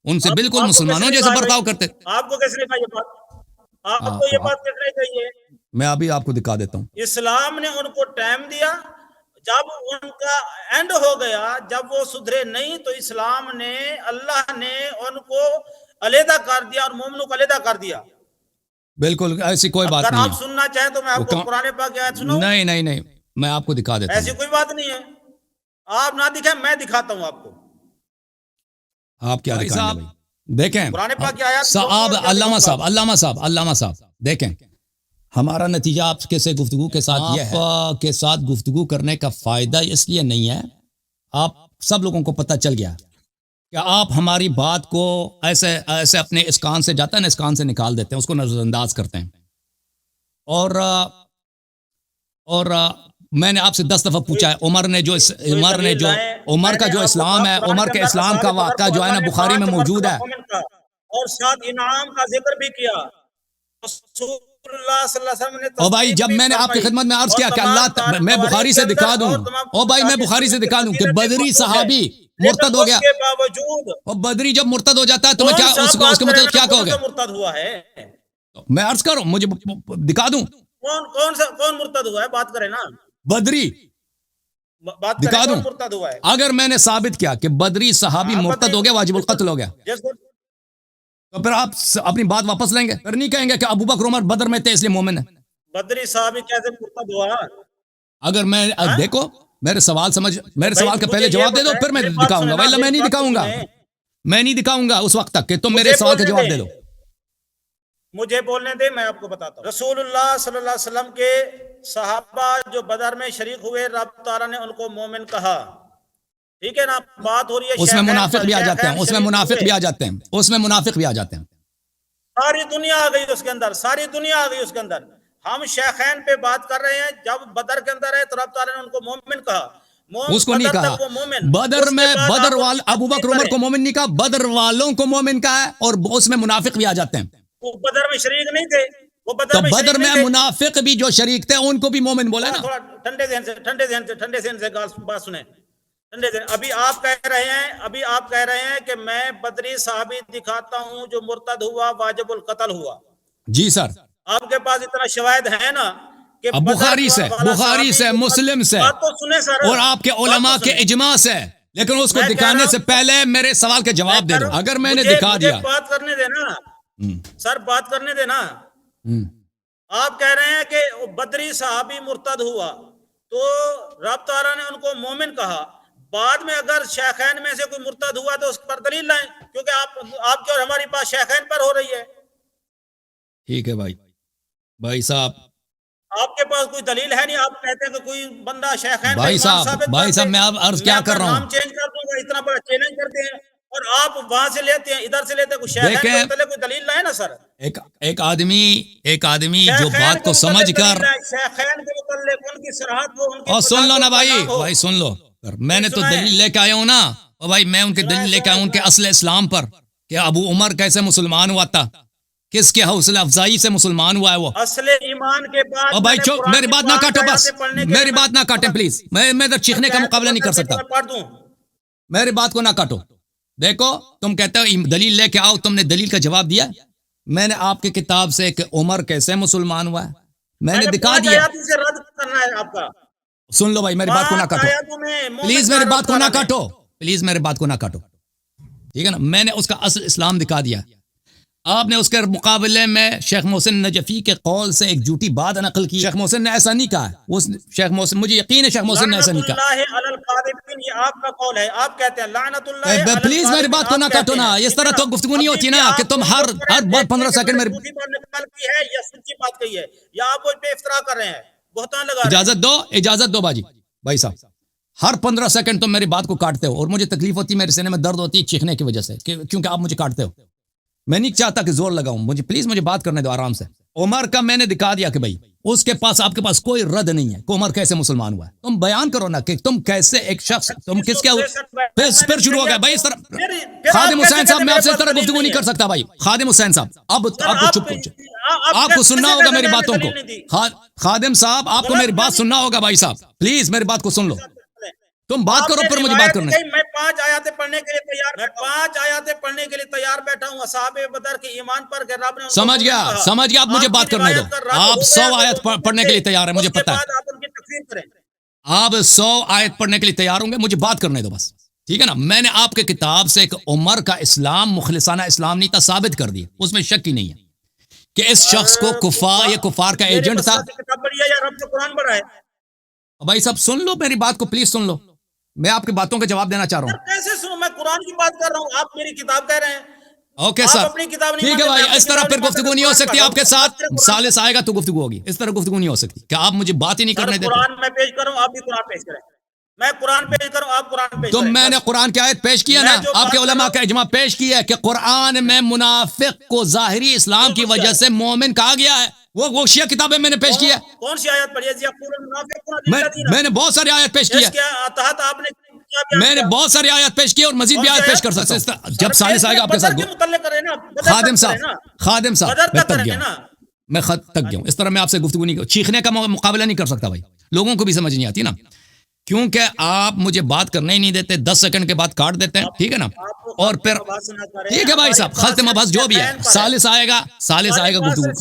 ان سے بالکل آپ کو مسلمانوں کس نے جیسے کہا برتاؤ یہ؟ کرتے. آپ کو کس نے کہا یہ بات؟ آپ کو یہ بات کس نے کہی ہے؟ میں ابھی آپ کو دکھا دیتا ہوں. اسلام نے ان کو ٹائم دیا، جب ان کا اینڈ ہو گیا، جب وہ سدھرے نہیں تو اسلام نے، اللہ نے ان کو علیحدہ کر دیا اور مومنوں کو علیحدہ کر دیا۔ بالکل ایسی کوئی بات اگر نہیں آپ سننا چاہیں تو میں آپ کو قرآن پاک کی آیت سناؤں؟ نہیں میں آپ کو دکھا دیتا ایسی ہوں. کوئی بات نہیں ہے، آپ نہ دکھائیں، میں دکھاتا ہوں آپ کو۔ آپ کیا دکھائیں گے بھائی؟ دیکھیں قرآن پاک کی آیات صاحب علامہ صاحب دیکھیں، ہمارا نتیجہ آپ کے سے گفتگو کے ساتھ یہ ہے، آپ کے ساتھ گفتگو کرنے کا فائدہ اس لیے نہیں ہے، آپ سب لوگوں کو پتہ چل گیا کہ آپ ہماری بات کو ایسے اپنے اس کان سے جاتا ہے نا، اس کان سے نکال دیتے ہیں، اس کو نظر انداز کرتے ہیں. اور میں نے آپ سے 10 دفعہ پوچھا ہے، عمر کا جو اسلام ہے، عمر کے اسلام کا واقعہ جو ہے نا بخاری میں موجود ہے. اور ساتھ انعام کا ذکر بھی کیا رسول اللہ صلی اللہ علیہ وسلم نے. او بھائی جب میں نے آپ کی خدمت میں عرض کیا کہ اللہ، میں بخاری سے دکھا دوں، او بھائی میں بخاری سے دکھا دوں کہ بدری صحابی مرتد ہو گیا. اور بدری جب مرتد ہو جاتا ہے تو میں کیا اس کے مطلب کیا کہو گے؟ مرتد ہوا ہے، میں عرض کروں، مجھے دکھا دوں کون مرتد ہوا ہے، بات کریں نا، بدری بات دکھا کریں دوں. کون مرتد ہوا ہے؟ اگر میں نے ثابت کیا کہ بدری صحابی مرتد ہو گیا، واجب القتل ہو گیا، تو پھر آپ اپنی بات واپس لیں گے، پھر نہیں کہیں گے کہ ابو بکر عمر بدر میں تھے اس لیے مومن ہے. بدری صحابی کیسے مرتد ہوا؟ اگر میں دیکھو میرے سوال کا پہلے جواب دے دو، پھر میں دکھاؤں گا. میں نہیں دکھاؤں گا، میں نہیں دکھاؤں گا اس وقت تک کہ تم میرے سوال کا جواب دے دو. مجھے بولنے دے، میں آپ کو بتاتا ہوں. رسول اللہ صلی اللہ علیہ وسلم کے صحابہ جو بدر میں شریک ہوئے، رب تعالیٰ نے ان کو مومن کہا، ٹھیک ہے نا؟ بات ہو رہی ہے اس میں منافق بھی آ جاتے ہیں، اس میں منافق بھی آ جاتے ہیں. ساری دنیا آ گئی اس کے اندر، ساری دنیا آ گئی اس کے اندر. ہم شیخین پہ بات کر رہے ہیں، جب بدر کے اندر ہے تو رب تعالیٰ نے ان کو مومن کہا. اس کو نہیں کہا بدر میں، ابو بکر عمر کو مومن نہیں کہا، بدر والوں کو مومن کہا ہے، اور اس میں منافق بھی آ جاتے ہیں. وہ بدر میں شریک نہیں تھے، وہ تو بدر میں منافق بھی جو شریک تھے ان کو بھی مومن بولے نا. تھوڑا ٹھنڈے ذہن سے بات سنیں. ابھی آپ کہہ رہے ہیں کہ میں بدری صحابی دکھاتا ہوں جو مرتد ہوا، واجب القتل ہوا. جی سر، آپ کے پاس اتنا شواہد ہے نا کہ بخاری سے مسلم سے اور آپ کے علماء کے اجماع سے، لیکن اس کو دکھانے سے پہلے میرے سوال کے جواب دے دو. اگر میں نے دکھا دیا، بات کرنے دینا سر، بات کرنے دینا. آپ کہہ رہے ہیں کہ بدری صحابی مرتد ہوا تو رب تعالیٰ نے ان کو مومن کہا. بعد میں اگر شیخین میں سے کوئی مرتد ہوا تو اس پر دلیل لائیں، کیونکہ آپ کی اور ہماری بات شیخین پر ہو رہی ہے. ٹھیک ہے بھائی صاحب، آپ کے پاس کوئی دلیل ہے نہیں، آپ کہتے ہیں کہ کوئی بندہ شیخین بھائی صاحب میں اب عرض کیا کر رہا ہوں، نام چینج کر دوں گا، اتنا بڑا چیلنج کرتے ہیں اور آپ وہاں سے لیتے ہیں، ادھر سے لیتے ہیں. کوئی شیخین کے متعلق کوئی دلیل لائے نا سر. ایک آدمی جو بات کو سمجھ کر، شیخین کے متعلق ان کی صراحت ہو، اور سن لو نا بھائی سن لو، میں نے تو دلیل لے کے آیا ہوں نا. اور بھائی میں ان کے دلیل لے کے آیا ہوں ان کے اصل اسلام پر، کہ ابو عمر کیسے مسلمان ہوا تھا، کس کے حوصلہ افزائی سے مسلمان ہوا ہے وہ. اصل ایمان کے بعد. اور بھائی میری بات نہ کاٹو، بس میری بات نہ کاٹیں پلیز، میں ادھر چیخنے کا مقابلہ نہیں کر سکتا. میری بات کو نہ کاٹو. دیکھو تم کہتے ہو دلیل لے کے آؤ، تم نے دلیل کا جواب دیا. میں نے آپ کی کتاب سے کہ عمر کیسے مسلمان ہوا ہے میں نے دکھا دیا. رد کرنا ہے آپ کا. سن لو بھائی، میری بات کو نہ کاٹو پلیز، میری بات کو نہ کاٹو پلیز، میری بات کو نہ کاٹو، ٹھیک ہے نا. میں نے اس کا اصل اسلام دکھا دیا. آپ نے اس کے مقابلے میں شیخ محسن نجفی کے قول سے ایک جھوٹی بات نقل کی. شیخ محسن نے ایسا نہیں کہا. شیخ محسن، مجھے یقین ہے شیخ محسن نے ایسا نہیں کہا. یہ آپ کا قول ہے، آپ کہتے ہیں لعنت اللہ. پلیز میری بات کو نہ کاٹو نا، اس طرح تو گفتگو نہیں ہوتی نا کہ تم ہر 15 سیکنڈ میں سچی بات کہی ہے، یا آپ پہ افترا کر رہے ہیں، بہتان لگا. اجازت دو باجی بھائی صاحب، ہر 15 سیکنڈ تم میری بات کو کاٹتے ہو اور مجھے تکلیف ہوتی ہے, میرے سینے میں درد ہوتی ہے چیخنے کی وجہ سے, کیونکہ آپ مجھے کاٹتے ہو. میں نہیں چاہتا کہ زور لگاؤں, مجھے پلیز مجھے بات کرنے دو آرام سے. عمر کا میں نے دکھا دیا کہ بھائی اس کے پاس آپ کے پاس کوئی رد نہیں ہے کہ عمر کیسے مسلمان ہوا ہے. تم بیان کرو نا کہ تم کیسے ایک شخص, تم کس کے پھر شروع ہو گیا بھائی اس طرح. خادم حسین صاحب میں آپ سے اس طرح گفتگو نہیں کر سکتا بھائی. خادم حسین صاحب اب آپ کو چپ, آپ کو سننا ہوگا میری باتوں کو. خادم صاحب آپ کو میری بات سننا ہوگا بھائی صاحب, پلیز میری بات کو سن لو. تم بات کرو پھر مجھے بات کرنا. میں 5 آیاتیں پڑھنے کے لیے تیار, میں 5 آیاتیں پڑھنے کے لیے تیار بیٹھا ہوں اصحاب بدر کے ایمان پر کہ رب نے سمجھ گیا, آپ مجھے بات کرنے دو. آپ 100 آیت پڑھنے کے لیے تیار ہیں, مجھے پتا ہے. آپ ان کی تکفیر کریں. آپ 100 آیت پڑھنے کے لیے تیار ہوں گے, مجھے بات کرنے دو بس, ٹھیک ہے نا. میں نے آپ کے کتاب سے ایک عمر کا اسلام مخلصانہ اسلام نہیں تھا ثابت کر دیا, اس میں شک ہی نہیں ہے کہ اس شخص کو کفار کا ایجنٹ تھا. کتاب پڑھی ہے یا رب سے قرآن پڑھا ہے؟ بھائی صاحب سن لو میری بات کو, پلیز سن لو, میں آپ کی باتوں کا جواب دینا چاہ رہا ہوں. کیسے سنوں, میں قرآن کی بات کر رہا ہوں, آپ میری کتاب کہہ رہے ہیں. اوکے سر, ٹھیک ہے بھائی, اس طرح پھر گفتگو نہیں ہو سکتی آپ کے ساتھ. ثالث آئے گا تو گفتگو ہوگی, اس طرح گفتگو نہیں ہو سکتی کہ آپ مجھے بات ہی نہیں کرنے دیتے. قرآن میں پیش کروں, آپ بھی قرآن پیش کریں. میں قرآن پیش کروں, آپ قرآن پیش تو کریں. میں نے قرآن کی آیت پیش کیا نا, آپ کے علماء کا اجماع پیش کیا ہے کہ قرآن میں منافق کو ظاہری اسلام کی وجہ سے مومن کہا گیا ہے. وہ شیعہ کتابیں میں نے پیش کیا. کون سی آیت پڑھی ہے؟ میں نے بہت ساری آیت پیش کی ہے, میں نے بہت ساری آیت پیش کی اور مزید بھی آیت پیش کر سکتا ہوں جب ثالث آئے گا آپ کے ساتھ. خادم صاحب میں تک گیا, میں تک گیا ہوں. اس طرح میں آپ سے گفتگو نہیں, چیخنے کا مقابلہ نہیں کر سکتا بھائی, لوگوں کو بھی سمجھ نہیں آتی نا, کیونکہ آپ مجھے بات کرنے ہی نہیں دیتے, 10 سیکنڈ کے بعد کاٹ دیتے ہیں, ٹھیک ہے نا. اور پھر ٹھیک ہے بھائی صاحب, خلط مبحث جو بھی ہے, ثالث آئے گا گفتگو,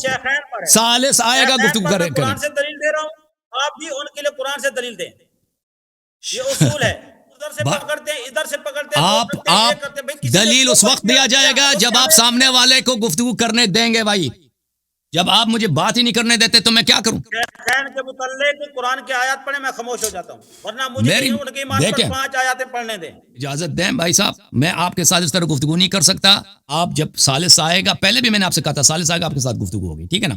ثالث آئے گا گفتگو کریں. قرآن سے دلیل دے رہا ہوں, آپ بھی ان کے لیے قرآن سے دلیل دیں, یہ اصول ہے. ادھر سے پکڑتے ہیں, ادھر سے پکڑتے ہیں, آپ دلیل اس وقت دیا جائے گا جب آپ سامنے والے کو گفتگو کرنے دیں گے بھائی. جب آپ مجھے بات ہی نہیں کرنے دیتے تو میں کیا کروں؟ شیخین کے متعلق قرآن کی آیات پڑھیں, میں خاموش ہو جاتا ہوں, ورنہ مجھے ان کے ایمان پر 5 آیاتیں پڑھنے دیں. اجازت دیں بھائی صاحب, میں آپ کے ساتھ اس طرح گفتگو نہیں کر سکتا. آپ جب ثالث آئے گا, پہلے بھی میں نے آپ سے کہا تھا ثالث آئے گا آپ کے ساتھ گفتگو ہوگی, ٹھیک ہے نا.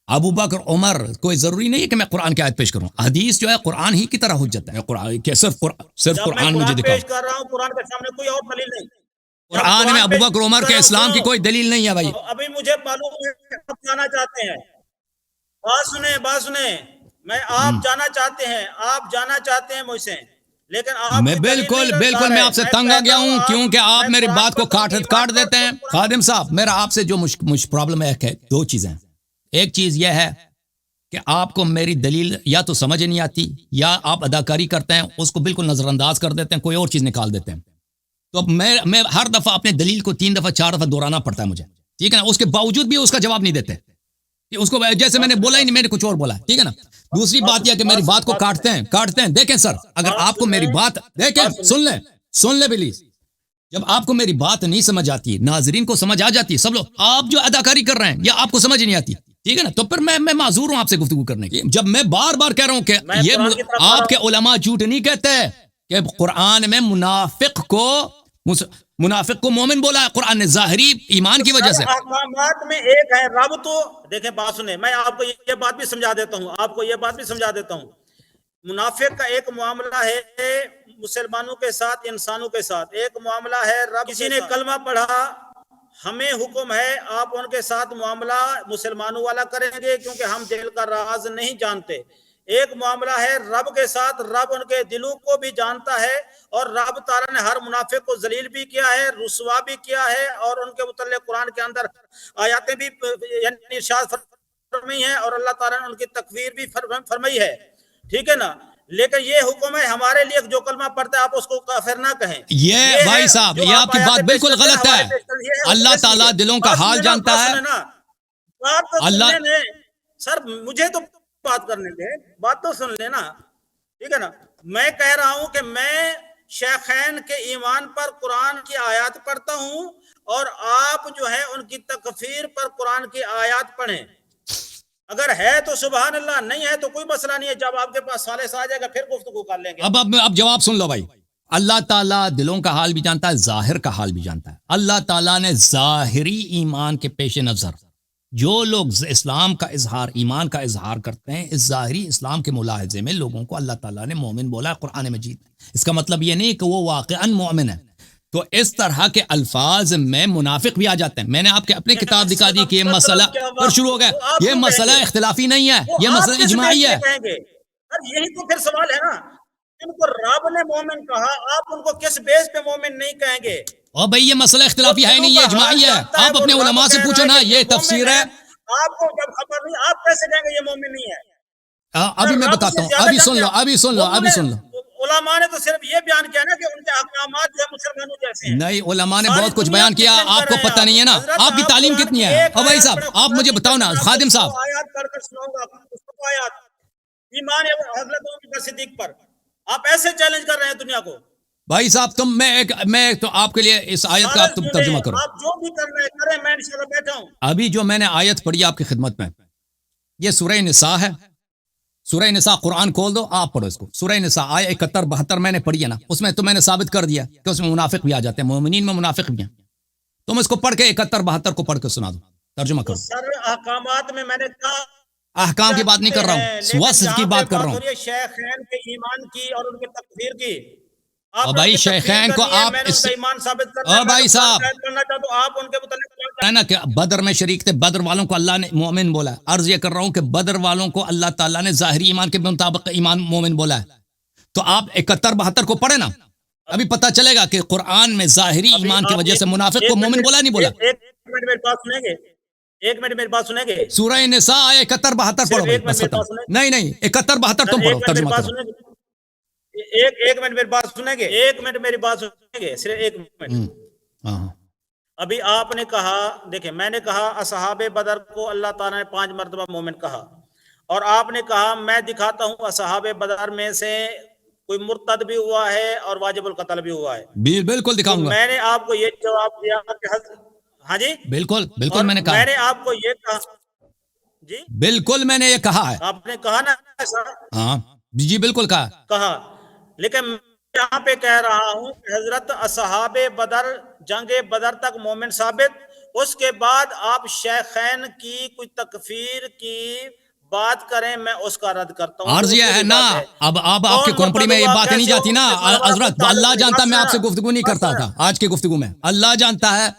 ابو بکر عمر, کوئی ضروری نہیں ہے کہ میں قرآن کی آیت پیش کروں, حدیث جو ہے قرآن ہی کی طرح حجت ہے. قرآن کہ صرف قرآن مجھے دکھاؤ. پیش کر رہا ہوں, قرآن کے سامنے کوئی اور دلیل نہیں. قرآن میں ابو بکر عمر کے اسلام کی کوئی دلیل نہیں ہے بھائی. ابھی مجھے معلوم ہے آپ جانا چاہتے ہیں, بات سنیں, آپ جانا چاہتے ہیں مجھ سے, لیکن آپ میں بالکل میں آپ سے تنگ آ گیا ہوں, کیونکہ آپ میری بات کو کاٹ دیتے ہیں. خادم صاحب, میرا آپ سے جو پرابلم ہے, 2 چیزیں. ایک چیز یہ ہے کہ آپ کو میری دلیل یا تو سمجھ نہیں آتی, یا آپ اداکاری کرتے ہیں, اس کو بالکل نظر انداز کر دیتے ہیں, کوئی اور چیز نکال دیتے ہیں. تو میں ہر دفعہ اپنے دلیل کو 3 دفعہ 4 دفعہ دہرانا پڑتا ہے مجھے, ٹھیک ہے نا. اس کے باوجود بھی اس کا جواب نہیں دیتے, اس کو جیسے میں نے بولا ہی نہیں, میں نے کچھ اور بولا, ٹھیک ہے نا. دوسری بات یہ کہ میری بات کو کاٹتے ہیں. دیکھیں سر, اگر آپ کو میری بات دیکھیں, سن لیں پلیز. جب آپ کو میری بات نہیں سمجھ آتی, ناظرین کو سمجھ آ جاتی ہے, سب لوگ آپ جو اداکاری کر رہے ہیں یا آپ کو سمجھ نہیں آتی, ٹھیک ہے نا, تو پھر میں معذور ہوں آپ سے گفتگو کرنے کی. جب میں بار بار کہہ رہا ہوں کہ یہ آپ کے علماء جھوٹ نہیں کہتے کہ قرآن میں منافق کو مومن بولا ہے قرآن نے ظاہری ایمان کی وجہ سے. احکامات میں ایک ہے رب, تو دیکھیں بات سنیں, میں آپ کو یہ بات بھی سمجھا دیتا ہوں. منافق کا ایک معاملہ ہے مسلمانوں کے ساتھ, انسانوں کے ساتھ. ایک معاملہ ہے رب, کسی نے کلمہ پڑھا, ہمیں حکم ہے آپ ان کے ساتھ معاملہ مسلمانوں والا کریں گے, کیونکہ ہم دل کا راز نہیں جانتے. ایک معاملہ ہے رب کے ساتھ, رب ان کے دلوں کو بھی جانتا ہے, اور رب تعالیٰ نے ہر منافق کو ذلیل بھی کیا ہے, رسوا بھی کیا ہے, اور ان کے متعلق قرآن کے اندر آیاتیں بھی یعنی ارشاد فرمائی ہیں, اور اللہ تعالیٰ نے ان کی تکفیر بھی فرمائی ہے, ٹھیک ہے نا. لیکن یہ حکم ہے ہمارے لیے, جو کلمہ پڑھتا ہے آپ اس کو کافر نہ کہیں. یہ بھائی صاحب, یہ آپ کی بات بالکل غلط ہے. اللہ تعالیٰ دلوں کا حال جانتا ہے. اللہ سر مجھے تو بات کرنے دیں, بات تو سن لینا, ٹھیک ہے نا. میں کہہ رہا ہوں کہ میں شیخین کے ایمان پر قرآن کی آیات پڑھتا ہوں, اور آپ جو ہے ان کی تکفیر پر قرآن کی آیات پڑھیں. اگر ہے تو سبحان اللہ, نہیں ہے تو کوئی مسئلہ نہیں ہے. جب آپ کے پاس ثالث آ جائے گا پھر گفتگو کر لیں گے. اب جواب سن لو بھائی. اللہ تعالیٰ دلوں کا حال بھی جانتا ہے, ظاہر کا حال بھی جانتا ہے. اللہ تعالیٰ نے ظاہری ایمان کے پیش نظر جو لوگ اسلام کا اظہار، ایمان کا اظہار کرتے ہیں، اس ظاہری اسلام کے ملاحظے میں لوگوں کو اللہ تعالیٰ نے مومن بولا ہے قرآن مجید میں، اس کا مطلب یہ نہیں کہ وہ واقعاً مومن ہے. تو اس طرح کے الفاظ میں منافق بھی آ جاتے ہیں. میں نے آپ کے اپنی کتاب دکھا دی کہ یہ مسئلہ پر شروع ہو گیا. یہ مسئلہ اختلافی نہیں ہے، یہ مسئلہ اجماعی ہے. یہی تو پھر سوال ہے نا، ان کو رب نے مومن کہا، آپ ان کو کس بیس پہ مومن نہیں کہیں گے؟ اور بھائی یہ مسئلہ اختلافی ہے نہیں، یہ اجماعی ہے. آپ اپنے علماء سے پوچھو نا، یہ تفسیر ہے. آپ کو جب خبر نہیں، آپ کیسے کہیں گے یہ مومن نہیں ہے؟ ابھی میں بتاتا ہوں، ابھی سن لو. علماء نے تو صرف یہ بیان کیا نا کہ ان کے احکامات جو ہے مسلمانوں جیسے ہیں. نہیں، علماء نے بہت کچھ بیان کیا، آپ کو پتہ نہیں ہے نا. آپ کی تعلیم کتنی ہے؟ اور بھائی صاحب آپ مجھے بتاؤ نا، خادم صاحب. آیات پڑھ کر سناؤں گا آیات ایمان حضرت ابوبکر صدیق پر. آپ ایسے چیلنج کر رہے ہیں دنیا کو. بھائی صاحب میں تو آپ کے لیے اس آیت کا آپ ترجمہ کرو. آپ جو بھی کرنا ہے کریں، میں انشاءاللہ بیٹھا ہوں. ابھی جو میں نے آیت پڑھی آپ کی خدمت میں، یہ سورہ نساء ہے. سورہ نساء قرآن کھول دو، آپ پڑھو اس کو. سورہ نساء آیت 71-72 میں نے پڑھی ہے نا، اس میں تو میں نے ثابت کر دیا کہ اس میں منافق بھی آ جاتے ہیں، مومنین میں منافق بھی ہیں. تم اس کو پڑھ کے 71-72 کو پڑھ کے سنا دو، ترجمہ کرو. سر احکامات میں نے کہا، احکام کی بات نہیں کر رہا ہوں، وصف کی بات کر رہا ہوں. شیخین کے ایمان کی اور ان کے تکفیر کی. اور بھائی شیخین کو آپ ایمان ثابت کرنا، اور بھائی صاحب کرنا چاہتا ہوں، آپ ان کے متعلق ہے نا کہ بدر میں شریک تھے، بدر والوں کو اللہ نے مومن بولا ہے. عرض یہ کر رہا ہوں کہ بدر والوں کو اللہ تعالیٰ نے ظاہری ایمان کے مطابق ایمان مومن بولا ہے. تو آپ 71-72 کو پڑھے نا، ابھی پتہ چلے گا کہ قرآن میں ظاہری ایمان کی وجہ سے منافق کو مومن بولا نہیں بولا. ایک منٹ میری بات سنیں گے، ایک منٹ میری بات سنیں گے. سورہ نساء 71-72 پڑھو. بس ختم. نہیں 71-72 تم پڑھو، ترجمہ کرو. ایک منٹ میری بات سنیں گے، ایک منٹ میری بات سنیں گے، صرف ایک منٹ. ابھی آپ نے کہا، دیکھیں میں نے کہا اصحاب بدر کو اللہ تعالیٰ نے 5 مرتبہ مومن کہا، اور آپ نے کہا میں دکھاتا ہوں اصحاب بدر میں سے کوئی مرتد بھی ہوا ہے اور واجب القتل بھی ہوا ہے. بالکل دکھاؤں گا. میں نے آپ کو یہ جواب دیا کہ ہاں جی بالکل میں نے کہا، میں نے آپ کو یہ کہا جی بالکل میں نے یہ کہا ہے. آپ نے کہا نا ایسا؟ ہاں جی بالکل کہا. لیکن میں یہاں پہ کہہ رہا ہوں کہ حضرت اصحاب بدر جنگ بدر تک مومن ثابت. اس کے بعد آپ شیخین کی کوئی تکفیر کی بات کریں، میں اس کا رد کرتا ہوں. عرض یہ ہے نا، اب آپ کے کھوپڑی میں یہ باتیں نہیں جاتی نا حضرت. اللہ جانتا میں آپ سے گفتگو نہیں کرتا تھا آج کی گفتگو میں. اللہ جانتا ہے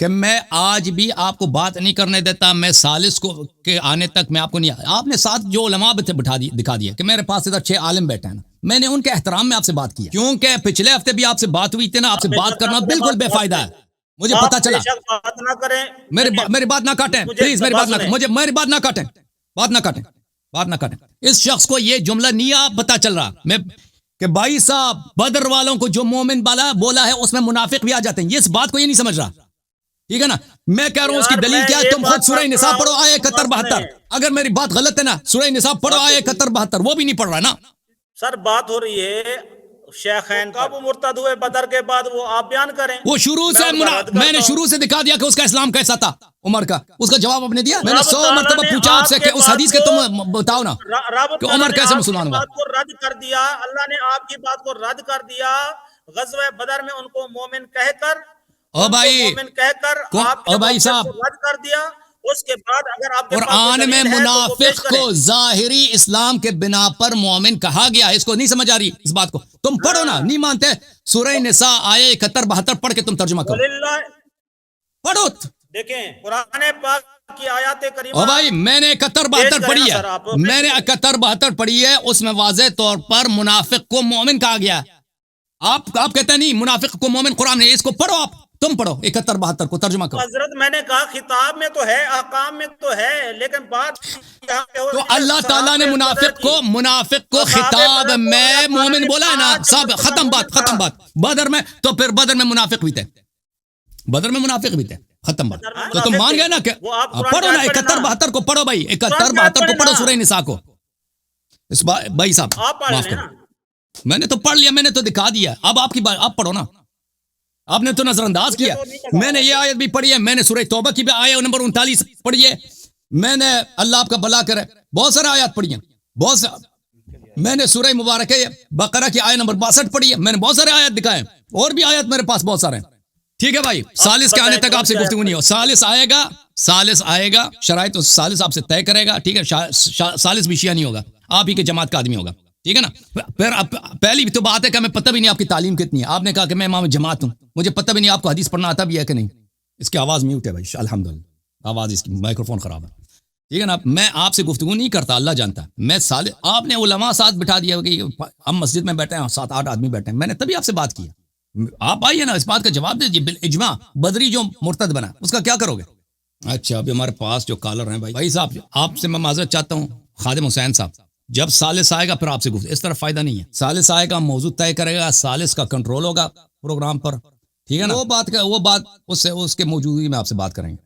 کہ میں آج بھی آپ کو بات نہیں کرنے دیتا. میں سالس کو کے آنے تک میں آپ کو نہیں. آپ نے ساتھ جو علماء دکھا دیا کہ میرے پاس ادھر 6 عالم بیٹھے ہیں نا، میں نے ان کے احترام میں آپ سے بات کی، کیونکہ پچھلے ہفتے بھی آپ سے بات ہوئی تھی نا. آپ سے بات کرنا بالکل بے فائدہ ہے. مجھے پتا چلا. بات نہ کریں، میری بات نہ کاٹیں پلیز، میری بات نہ کاٹیں، میری بات نہ کاٹیں، بات نہ کاٹیں. اس شخص کو یہ جملہ نہیں آپ پتا چل رہا میں کہ بھائی صاحب بدر والوں کو جو مومن بولا ہے اس میں منافق بھی آ جاتے ہیں. یہ اس بات کو یہ نہیں سمجھ رہا، ٹھیک ہے نا. میں کہہ رہا ہوں اس کی دلیل کیا ہے. تم خود سورہ نساء پڑھو آیت 71-72. اگر میری بات غلط ہے نا، سورہ نساء پڑھو آیت 71-72، وہ بھی نہیں پڑھ رہا نا. سر بات ہو رہی ہے شیخین کب مرتد ہوئے بدر کے بعد، وہ آپ بیان کریں. وہ شروع سے میں نے شروع سے دکھا دیا کہ اس کا اسلام کیسا تھا عمر کا. اس کا جواب آپ نے دیا. میں نے 100 مرتبہ پوچھا آپ سے کہ اس حدیث کے تم بتاؤ نا کہ عمر کیسے مسلمان ہوا. کو رد کر دیا اللہ نے، آپ کی بات کو رد کر دیا. غزوہ بدر میں ان کو مومن کہہ کر، او بھائی او بھائی صاحب رد کر دیا. اس کے بعد اگر آپ قرآن میں منافق کو ظاہری اسلام کے بنا پر مومن کہا گیا. اس کو نہیں سمجھ آ رہی اس بات کو. تم پڑھو نا، نہیں مانتے. سورہ نساء آیت 71-72 پڑھ کے تم ترجمہ کرو، پڑھو. دیکھیں قرآن پاک کی آیات کریمہ. او بھائی میں نے 71-72 پڑھی ہے، میں نے 71-72 پڑھی ہے. اس میں واضح طور پر منافق کو مومن کہا گیا. آپ کہتے ہیں نہیں منافق کو مومن قرآن نے. اس کو پڑھو، آپ تم پڑھو 71-72 کو ترجمہ کرو. حضرت میں نے کہا خطاب میں تو ہے، احکام میں تو ہے، لیکن بات تو اللہ تعالیٰ نے منافق کو خطاب میں مومن بولا ہے نا. سب ختم بات. بدر میں تو پھر بدر میں منافق بھی تھے، ختم بات. تو تم مان گئے نا کہ پڑھو نا 71-72 کو پڑھو بھائی. 71-72 کو پڑھو سورہ نساء کو. بھائی صاحب معاف کرو، میں نے تو پڑھ لیا، میں نے تو دکھا دیا. اب آپ کی بات، آپ پڑھو نا. آپ نے تو نظر انداز کیا. میں نے یہ آیت بھی پڑھی ہے، میں نے سورہ توبہ کی بھی آیت نمبر 39 پڑھی ہے. میں نے اللہ آپ کا بھلا کرے بہت سارے آیات پڑھی ہیں، میں نے سورہ مبارکہ بقرہ کی آیت نمبر 62 پڑھی ہے. میں نے بہت سارے آیات دکھائے، اور بھی آیات میرے پاس بہت سارے ہیں، ٹھیک ہے بھائی, سالس کے آنے تک آپ سے گفتگو نہیں ہو. سالس آئے گا, شرائط سالس آپ سے طے کرے گا, ٹھیک ہے. سالس بھی شیعہ نہیں ہوگا, آپ ہی کے جماعت کا آدمی ہوگا, ٹھیک ہے نا. پھر پہلی تو بات ہے کہ ہمیں پتہ بھی نہیں آپ کی تعلیم کتنی ہے. آپ نے کہا کہ میں امام جماعت ہوں, مجھے پتہ بھی نہیں آپ کو حدیث پڑھنا آتا بھی ہے کہ نہیں. اس کی آواز میوٹ ہے بھائی, الحمدللہ آواز اس کی مائکرو فون خراب ہے, ٹھیک ہے نا. میں آپ سے گفتگو نہیں کرتا, اللہ جانتا ہے. میں آپ نے علماء ساتھ بٹھا دیا کہ ہم مسجد میں بیٹھے ہیں, 7-8 آدمی بیٹھے ہیں, میں نے تبھی آپ سے بات کی. آپ آئیے نا, اس بات کا جواب دیجیے. بالاجماع بدری جو مرتد بنا اس کا کیا کرو گے؟ اچھا ابھی ہمارے پاس جو کالر ہیں بھائی صاحب, آپ سے میں معذرت چاہتا ہوں, خادم حسین صاحب, جب سالس آئے گا پھر آپ سے گفتگو. اس طرح فائدہ نہیں ہے. سالس آئے گا, موضوع طے کرے گا, سالس کا کنٹرول ہوگا پروگرام پر, ٹھیک ہے نا. وہ بات اس کے موجودگی میں آپ سے بات کریں گے.